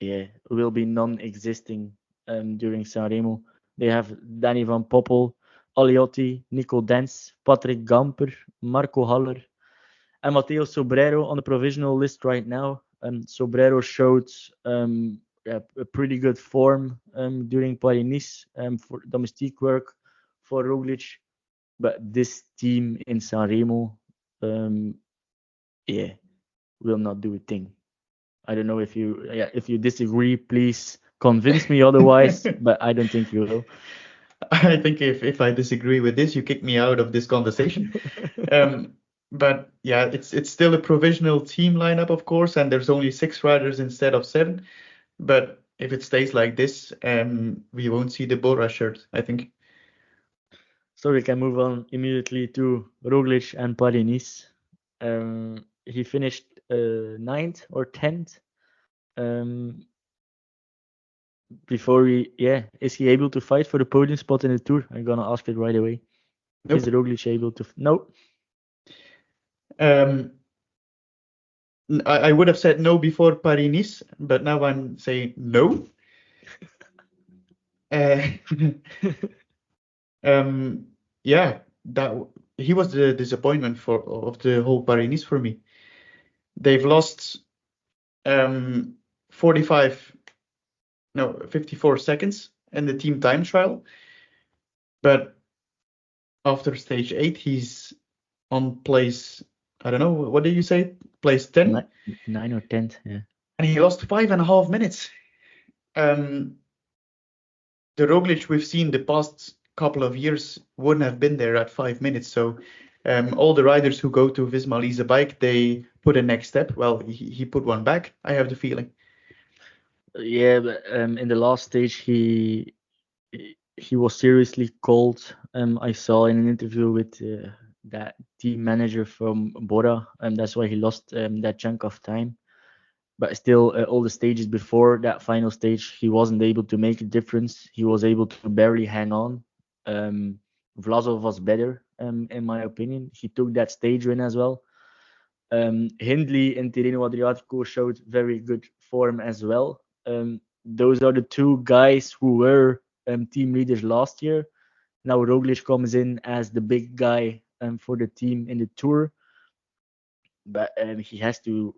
will be non-existing during Sanremo. They have Danny van Poppel, Aliotti, Nico Dens, Patrick Gamper, Marco Haller, and Matteo Sobrero on the provisional list right now. Sobrero showed a pretty good form during Paris-Nice for domestique work for Roglic, but this team in Sanremo yeah, will not do a thing. I don't know if you disagree, please convince me otherwise, but I don't think you will. I think if I disagree with this, you kick me out of this conversation. But yeah, it's still a provisional team lineup, of course, and there's only 6 riders instead of 7. But if it stays like this, we won't see the Bora shirt, I think. So we can move on immediately to Roglic and Paris-Nice. He finished 9th or 10th. Is he able to fight for the podium spot in the Tour? I'm gonna ask it right away. Nope. Is Roglic able to? No. I would have said no before Paris-Nice, but now I'm saying no. Yeah, that he was the disappointment of the whole Paris-Nice for me. They've lost 54 seconds in the team time trial, but after stage 8, he's on place, I don't know, what did you say? Place 10? 9 or 10th, yeah. And he lost 5.5 minutes. The Roglic we've seen the past couple of years wouldn't have been there at 5 minutes. So all the riders who go to Visma Lease a bike, they put a next step. Well, he put one back, I have the feeling. Yeah, but in the last stage, he was seriously called. I saw in an interview with that team manager from Bora, and that's why he lost that chunk of time. But still, all the stages before that final stage, he wasn't able to make a difference. He was able to barely hang on. Vlasov was better, in my opinion. He took that stage win as well. Hindley in Tirreno-Adriatico showed very good form as well. Those are the 2 guys who were team leaders last year. Now Roglic comes in as the big guy for the team in the Tour. But he has to,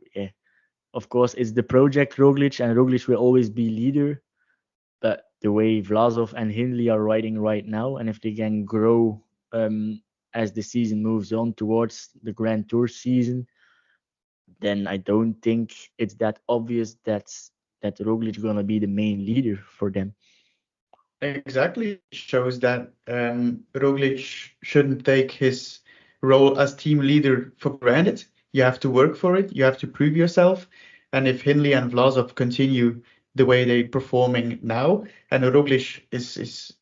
of course, it's the project Roglic, and Roglic will always be leader. But the way Vlasov and Hindley are riding right now, and if they can grow as the season moves on towards the Grand Tour season, then I don't think it's that obvious that Roglic is gonna be the main leader for them. Exactly. It shows that Roglic shouldn't take his role as team leader for granted. You have to work for it. You have to prove yourself. And if Hindley and Vlasov continue the way they're performing now, and Roglic is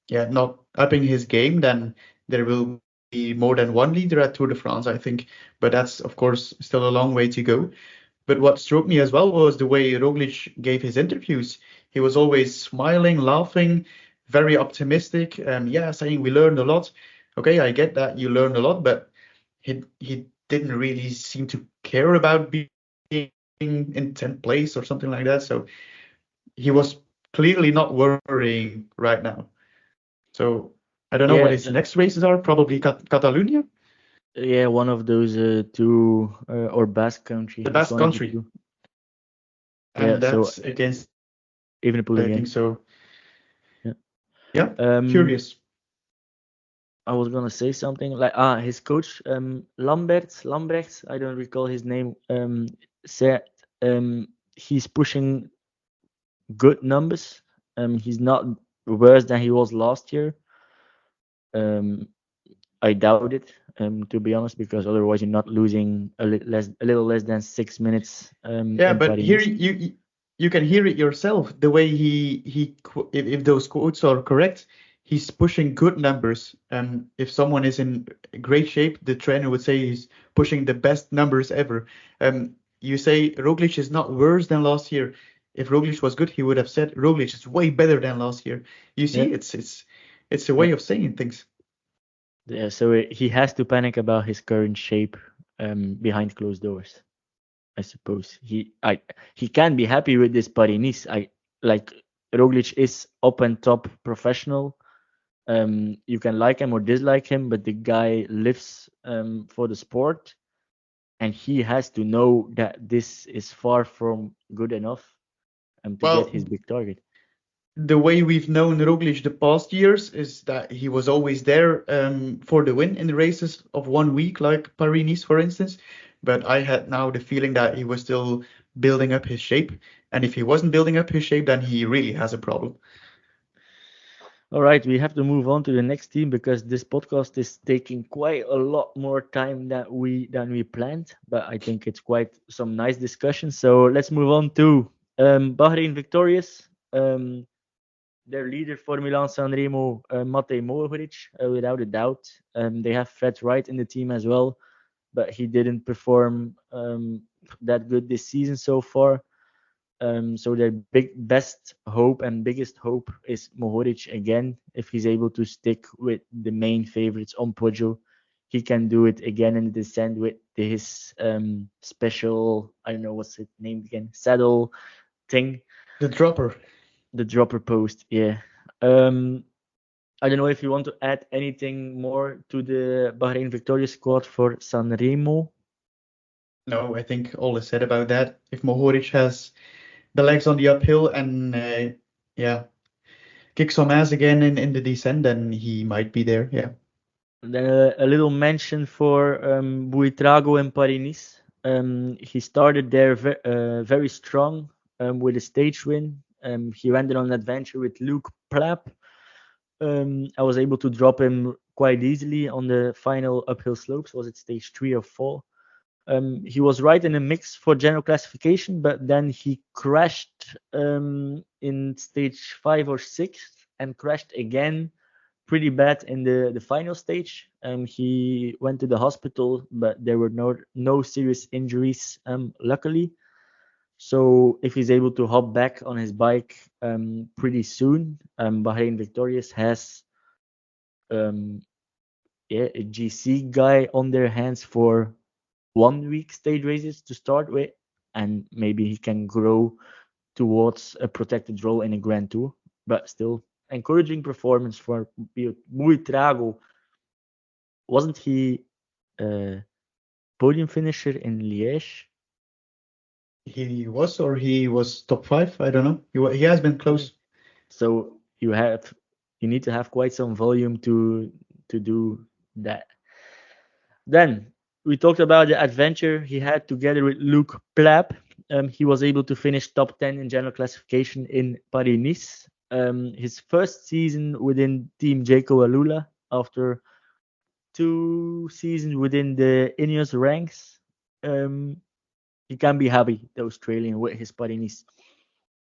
not upping his game, then there will be more than one leader at Tour de France, I think. But that's, of course, still a long way to go. But what struck me as well was the way Roglic gave his interviews. He was always smiling, laughing, very optimistic, saying we learned a lot. Okay, I get that you learned a lot, but he didn't really seem to care about being in 10th place or something like that. So he was clearly not worrying right now. So I don't know what his next races are. Probably Catalonia. Yeah, one of those 2 or Basque Country. The Basque Country. And that's against Evenepoel again. I think so. Yeah. Curious. I was gonna say something like his coach Lambrecht, I don't recall his name, said he's pushing good numbers. He's not worse than he was last year. I doubt it, to be honest, because otherwise you're not losing a little less than 6 minutes. But Paris. Here you can hear it yourself. The way he if those quotes are correct, he's pushing good numbers. If someone is in great shape, the trainer would say he's pushing the best numbers ever. You say Roglic is not worse than last year. If Roglic was good, he would have said Roglic is way better than last year. You see, it's a way of saying things. Yeah, so he has to panic about his current shape behind closed doors. I suppose he can be happy with this Paris-Nice. Roglic is up and top professional. You can like him or dislike him, but the guy lives for the sport, and he has to know that this is far from good enough to get his big target. the way we've known Roglic the past years is that he was always there for the win in the races of 1 week, like Paris-Nice, for instance. But I had now the feeling that he was still building up his shape. And if he wasn't building up his shape, then he really has a problem. All right, we have to move on to the next team because this podcast is taking quite a lot more time than we planned. But I think it's quite some nice discussion. So let's move on to Bahrain Victorious. Their leader for Milan-Sanremo, Matteo Jorgenson, without a doubt. They have Fred Wright in the team as well, but he didn't perform that good this season so far. So their best hope and biggest hope is Mohoric again. If he's able to stick with the main favorites on Poggio, he can do it again in the descent with his special, I don't know what's it named again, saddle thing. The dropper Post, yeah. I don't know if you want to add anything more to the Bahrain Victoria squad for Sanremo. No, I think all is said about that. If Mohoric has the legs on the uphill and kick some ass again in the descent, then he might be there. Yeah. Then a little mention for Buitrago and Paris-Nice. He started there very strong with a stage win. He went on an adventure with Luke Plapp. I was able to drop him quite easily on the final uphill slopes. Was it stage 3 or 4? He was right in the mix for general classification, but then he crashed in stage 5 or 6 and crashed again pretty bad in the final stage. He went to the hospital, but there were no serious injuries, luckily. So if he's able to hop back on his bike pretty soon, Bahrain Victorious has a GC guy on their hands for 1 week stage races to start with, and maybe he can grow towards a protected role in a Grand Tour. But still, encouraging performance for Buitrago. Wasn't he podium finisher in Liège? He was top 5. I don't know. He has been close. So you need to have quite some volume to do that. Then we talked about the adventure he had together with Luke Plapp. He was able to finish top 10 in general classification in Paris-Nice. His first season within Team Jaco Alula after 2 seasons within the Ineos ranks. He can be happy, the Australian, with his Paris-Nice.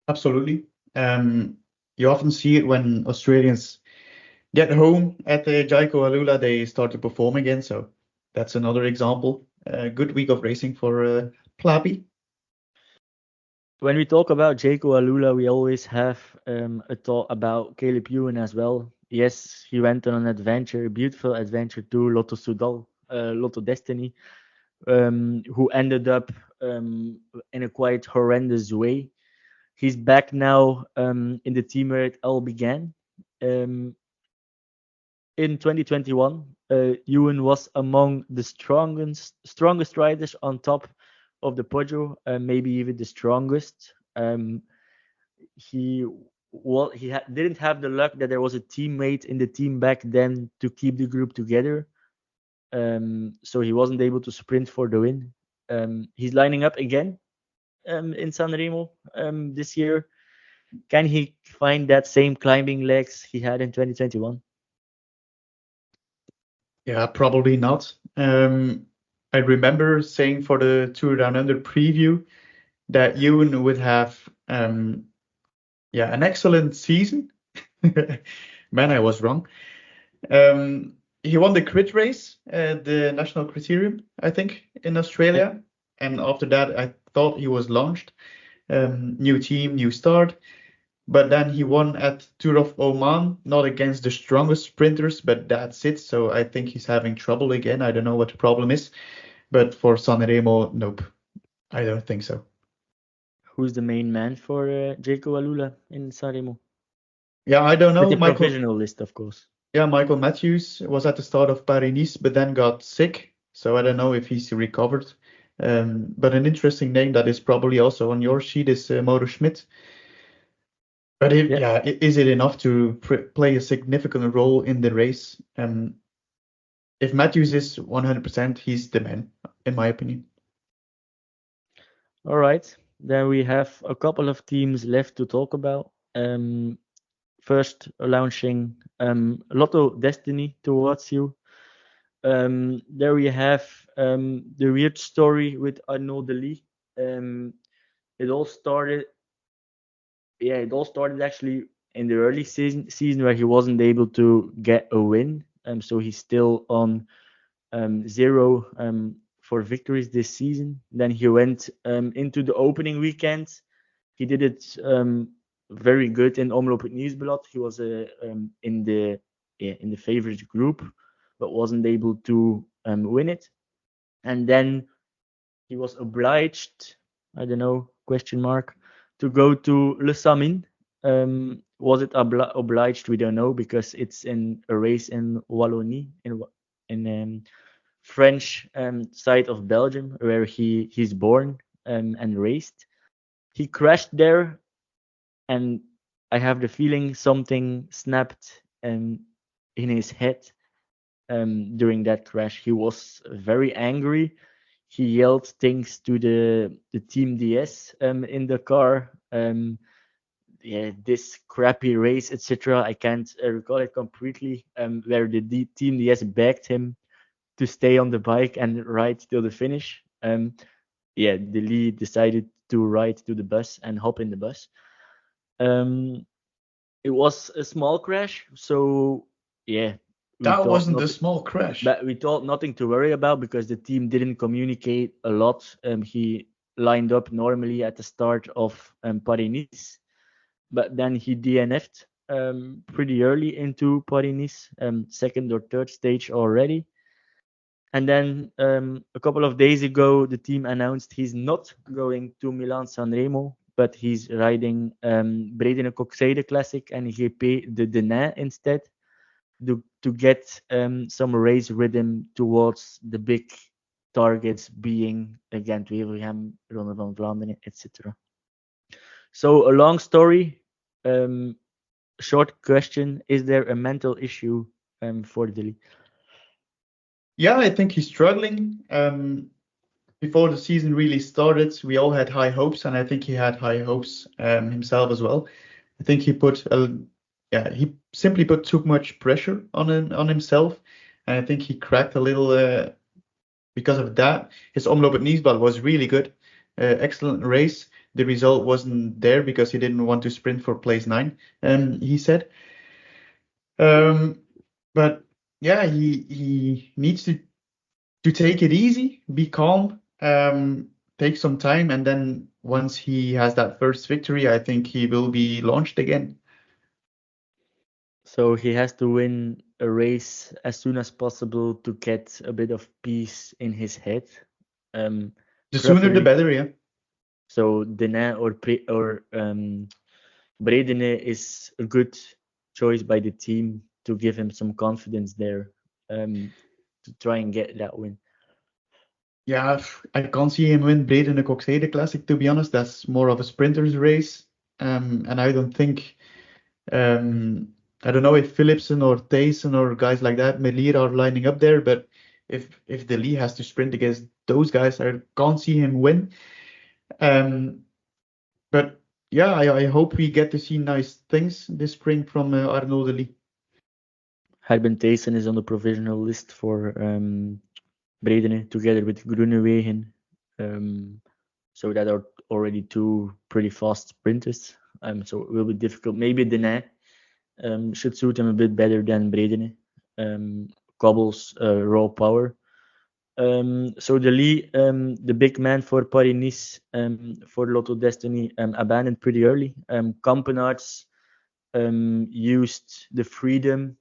Absolutely. You often see it when Australians get home at the Jaco Alula, they start to perform again. So that's another example. A good week of racing for Plappy. When we talk about Jaco Alula, we always have a thought about Caleb Ewan as well. Yes, he went on an adventure, a beautiful adventure to Lotto Soudal, Lotto Destiny, who ended up in a quite horrendous way. He's back now in the team where it all began. In 2021, Ewan was among the strongest riders on top of the Poggio, maybe even the strongest. He didn't have the luck that there was a teammate in the team back then to keep the group together. So he wasn't able to sprint for the win. He's lining up again in Sanremo this year. Can he find that same climbing legs he had in 2021? Yeah, probably not. I remember saying for the Tour Down Under preview that Ewan would have an excellent season. Man, I was wrong. He won the crit race, the national criterium, I think, in Australia. And after that, I thought he was launched. New team, new start. But then he won at Tour of Oman, not against the strongest sprinters, but that's it. So I think he's having trouble again. I don't know what the problem is. But for Sanremo, nope. I don't think so. Who's the main man for Jaco Alula in Sanremo? Yeah, I don't know. With the provisional list, of course. Yeah, Michael Matthews was at the start of Paris-Nice, but then got sick. So I don't know if he's recovered. But an interesting name that is probably also on your sheet is Mauro Schmidt. But is it enough to play a significant role in the race? If Matthews is 100%, he's the man, in my opinion. All right, then we have a couple of teams left to talk about. First, launching Lotto Destiny towards you. There we have the weird story with Arnaud Delis. It all started actually in the early season where he wasn't able to get a win. So he's still on 0 for victories this season. Then he went into the opening weekend. He did it very good in Omloop het Nieuwsblad. He was in the favorite group, but wasn't able to win it. And then he was obliged, to go to Le Samin. Was it obliged? We don't know, because it's in a race in Wallonie, in French side of Belgium, where he's born and raised. He crashed there, and I have the feeling something snapped in his head during that crash. He was very angry. He yelled things to the Team DS in the car. This crappy race, etc. I can't recall it completely. Where the Team DS begged him to stay on the bike and ride till the finish. Delis decided to ride to the bus and hop in the bus. It was a small crash, so that wasn't a small crash. But we thought nothing to worry about because the team didn't communicate a lot. He lined up normally at the start of Paris-Nice, but then he DNF'd pretty early into Paris-Nice, second or third stage already. And then a couple of days ago, the team announced he's not going to Milan-Sanremo, but he's riding Bredene Koerse Classic and GP de Denain instead to get some race rhythm towards the big targets being again Wevelgem, Ronde van Vlaanderen, etc. So a long story, short question: is there a mental issue for Delis? Yeah, I think he's struggling. Before the season really started, we all had high hopes, and I think he had high hopes himself as well. I think he simply put too much pressure on himself, and I think he cracked a little because of that. His Omloop het Nieuwsblad was really good, excellent race. The result wasn't there because he didn't want to sprint for place 9, he said. But yeah, he needs to take it easy, be calm, take some time, and then once he has that first victory, I think he will be launched again. So he has to win a race as soon as possible to get a bit of peace in his head. The sooner the better, yeah. So Denain or Bredene is a good choice by the team to give him some confidence there, to try and get that win. Yeah, I can't see him win Bredene Koerse Classic, to be honest. That's more of a sprinter's race. And I don't think, I don't know if Philipsen or Thijssen or guys like that, Merlier, are lining up there. But if Delis has to sprint against those guys, I can't see him win. But yeah, I hope we get to see nice things this spring from Arnaud Delis. Herben Thijssen is on the provisional list for Bredene together with Groenewegen. So that are already two pretty fast sprinters. So it will be difficult. Maybe Denain should suit him a bit better than Bredene. Cobbles raw power. So Delis, the big man for Paris-Nice, for Lotto Destiny, abandoned pretty early. Kampenaerts used the freedom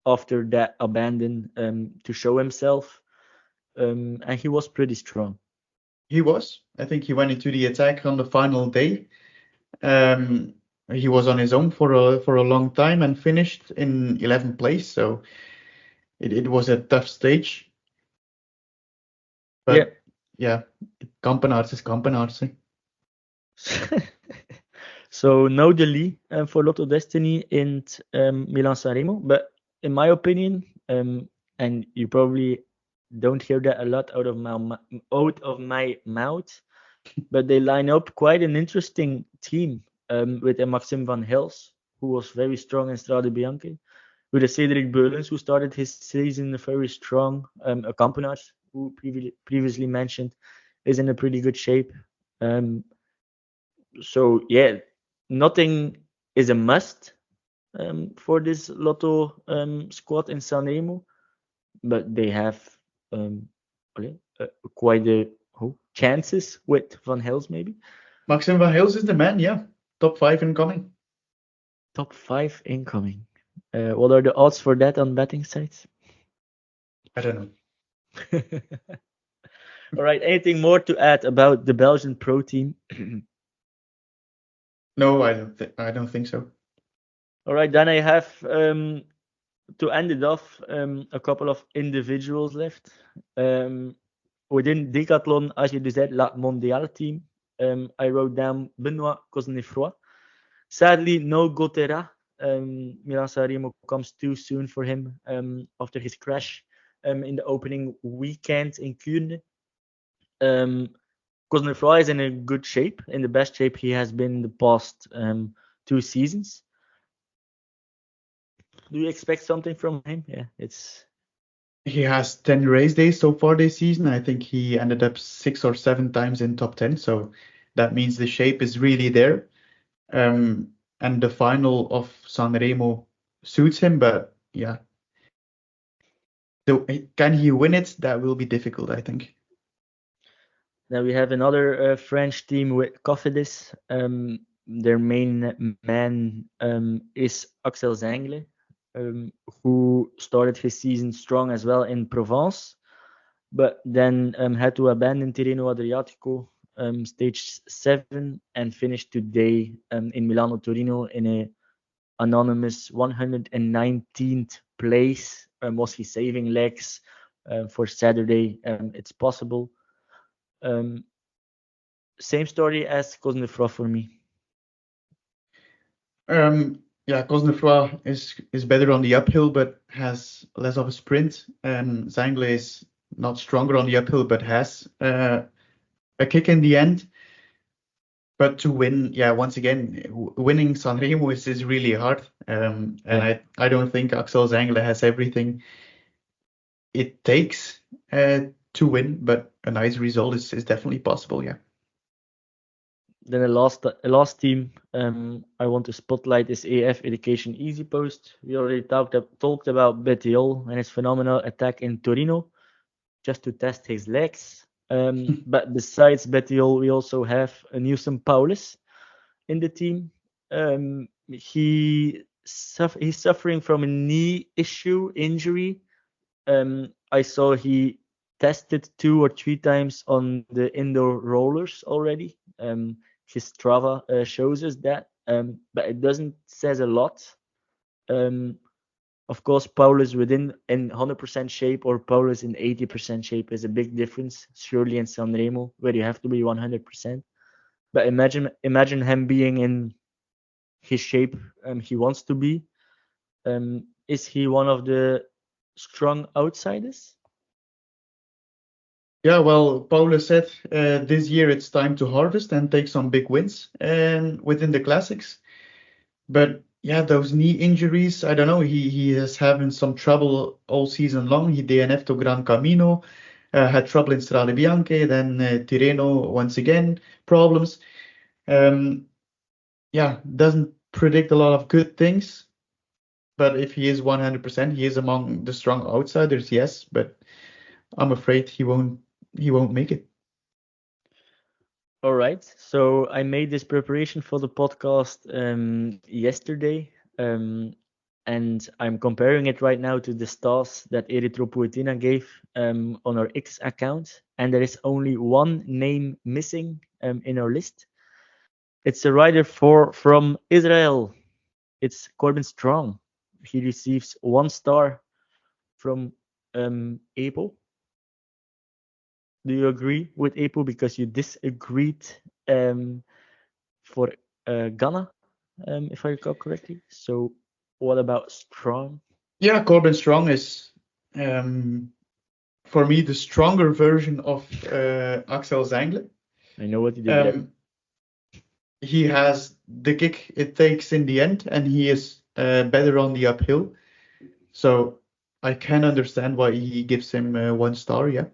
after that abandon to show himself, and he was pretty strong. He was. I think he went into the attack on the final day. He was on his own for a long time and finished in 11th place. So it was a tough stage. But yeah, Kampenaerts is Kampenaerts. So no delay for Lotto Destiny in Milan-Sanremo. But in my opinion, and you probably don't hear that a lot out of my mouth, but they line up quite an interesting team with a Maxim van Hels, who was very strong in Strade Bianche, with a Cedric Beulens, who started his season very strong, a Campenaerts, who previously mentioned, is in a pretty good shape. So yeah, nothing is a must for this Lotto squad in Sanremo, but they have quite a chances with Van Hels maybe. Maxim van Hils is the man, yeah. Top 5 incoming. Top 5 incoming. What are the odds for that on betting sites? I don't know. All right, anything more to add about the Belgian pro team? No, I don't think so. All right, then I have to end it off a couple of individuals left. Within Decathlon, as you said, La Mondiale team, I wrote down Benoit Cosnefroy. Sadly, no Gotera. Milan-Sanremo comes too soon for him after his crash in the opening weekend in Kuurne. Cosnefroy is in a good shape, in the best shape he has been the past 2 seasons. Do you expect something from him? Yeah, he has 10 race days so far this season. I think he ended up 6 or 7 times in top 10, so that means the shape is really there. And the final of Sanremo suits him, but yeah. So can he win it? That will be difficult, I think. Then we have another French team with Cofidis. Their main man is Axel Zengle, who started his season strong as well in Provence, but then had to abandon Tirreno-Adriatico stage 7 and finished today in Milano Torino in a anonymous 119th place. Was he saving legs for Saturday? It's possible. Same story as Cosnefroy for me. Yeah, Cosnefroy is better on the uphill, but has less of a sprint. Zengle is not stronger on the uphill, but has a kick in the end. But to win, yeah, once again, winning Sanremo is really hard. And I don't think Axel Zengle has everything it takes to win, but a nice result is definitely possible, yeah. Then the last team I want to spotlight is AF Education Easy Post. We already talked about Bettiol and his phenomenal attack in Torino, just to test his legs. But besides Bettiol, we also have a Newsom Paulus in the team. He's suffering from a knee injury. I saw he tested 2 or 3 times on the indoor rollers already. His Strava shows us that, but it doesn't says a lot. Of course, Paulus in 100% shape or Paulus in 80% shape is a big difference. Surely in Sanremo, where you have to be 100%. But imagine him being in his shape he wants to be. Is he one of the strong outsiders? Yeah, well, Paulus said this year it's time to harvest and take some big wins within the classics. But yeah, those knee injuries, I don't know. He is having some trouble all season long. He DNF'd to Gran Camino, had trouble in Strade Bianche, then Tirreno once again, problems. Yeah, doesn't predict a lot of good things. But if he is 100%, he is among the strong outsiders, yes. But I'm afraid he won't make it. All right. So I made this preparation for the podcast yesterday, and I'm comparing it right now to the stars that Erythropoetina gave on our X account, and there is only one name missing in our list. It's a rider from Israel. It's Corbin Strong. He receives 1 star from Apple. Do you agree with Apple because you disagreed for Ghana, if I recall correctly. So what about Strong? Yeah, Corbin Strong is, for me, the stronger version of Axel Zengler. I know what he did there. He has the kick it takes in the end, and he is better on the uphill. So I can understand why he gives him 1 star. Yeah.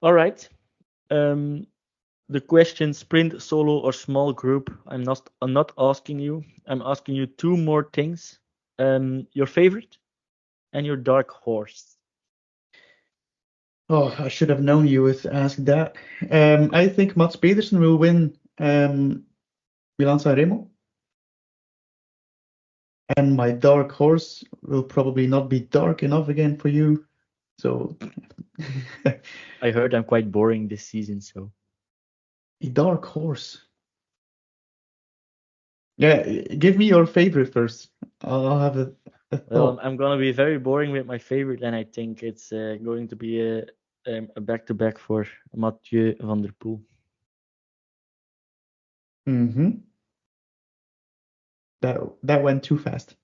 All right. The question: sprint, solo, or small group? I'm not asking you. I'm asking you 2 more things. Your favorite and your dark horse. Oh, I should have known you would ask that. I think Mats Pedersen will win Milan-Sanremo. And my dark horse will probably not be dark enough again for you. So I heard I'm quite boring this season, so. a dark horse. Yeah, give me your favorite first. I'll have a Well, thought. I'm gonna be very boring with my favorite, and I think it's going to be a back-to-back for Mathieu van der Poel. That went too fast.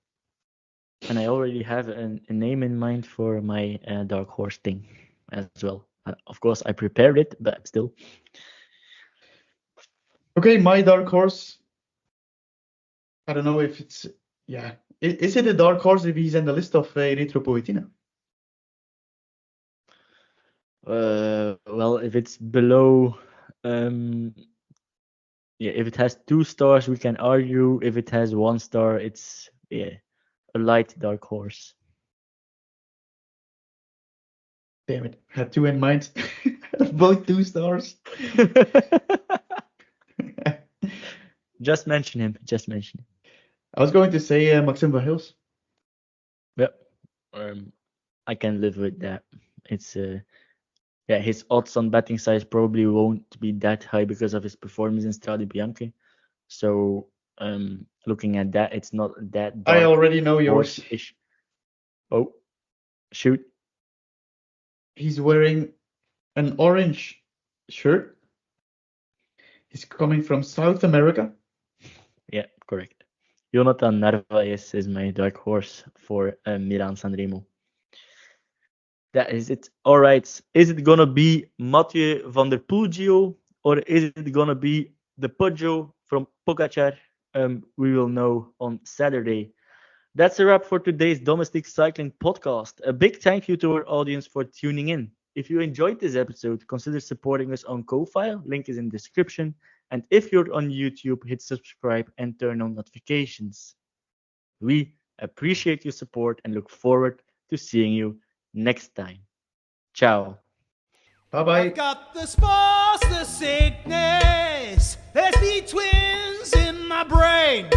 And I already have a name in mind for my dark horse thing as well. Of course, I prepared it, but still. Okay, my dark horse. I don't know if it's Is it a dark horse if he's in the list of Erythropoetina? Well, if it's below, if it has 2 stars, we can argue. If it has 1 star, it's a light dark horse. Damn it, had 2 in mind. Both 2 stars. Just mention him. I was going to say Maxime Verhils. Yep. I can live with that. It's his odds on betting size probably won't be that high because of his performance in Strade Bianche. So looking at that, it's not that. I already know yours. Horse-ish. Oh, shoot! He's wearing an orange shirt. He's coming from South America. Yeah, correct. Jonathan Narvaez is my dark horse for Milan-Sanremo. That is it. All right. Is it gonna be Mathieu van der Poel or is it gonna be the Poggio from Pogacar? We will know on Saturday. That's a wrap for today's Domestique Cycling Podcast. A big thank you to our audience for tuning in. If you enjoyed this episode, consider supporting us on Ko-Fi. Link is in the description. And if you're on YouTube, hit subscribe and turn on notifications. We appreciate your support and look forward to seeing you next time. Ciao. Bye-bye. I've got the spores, the sickness. There's the twins in my brain.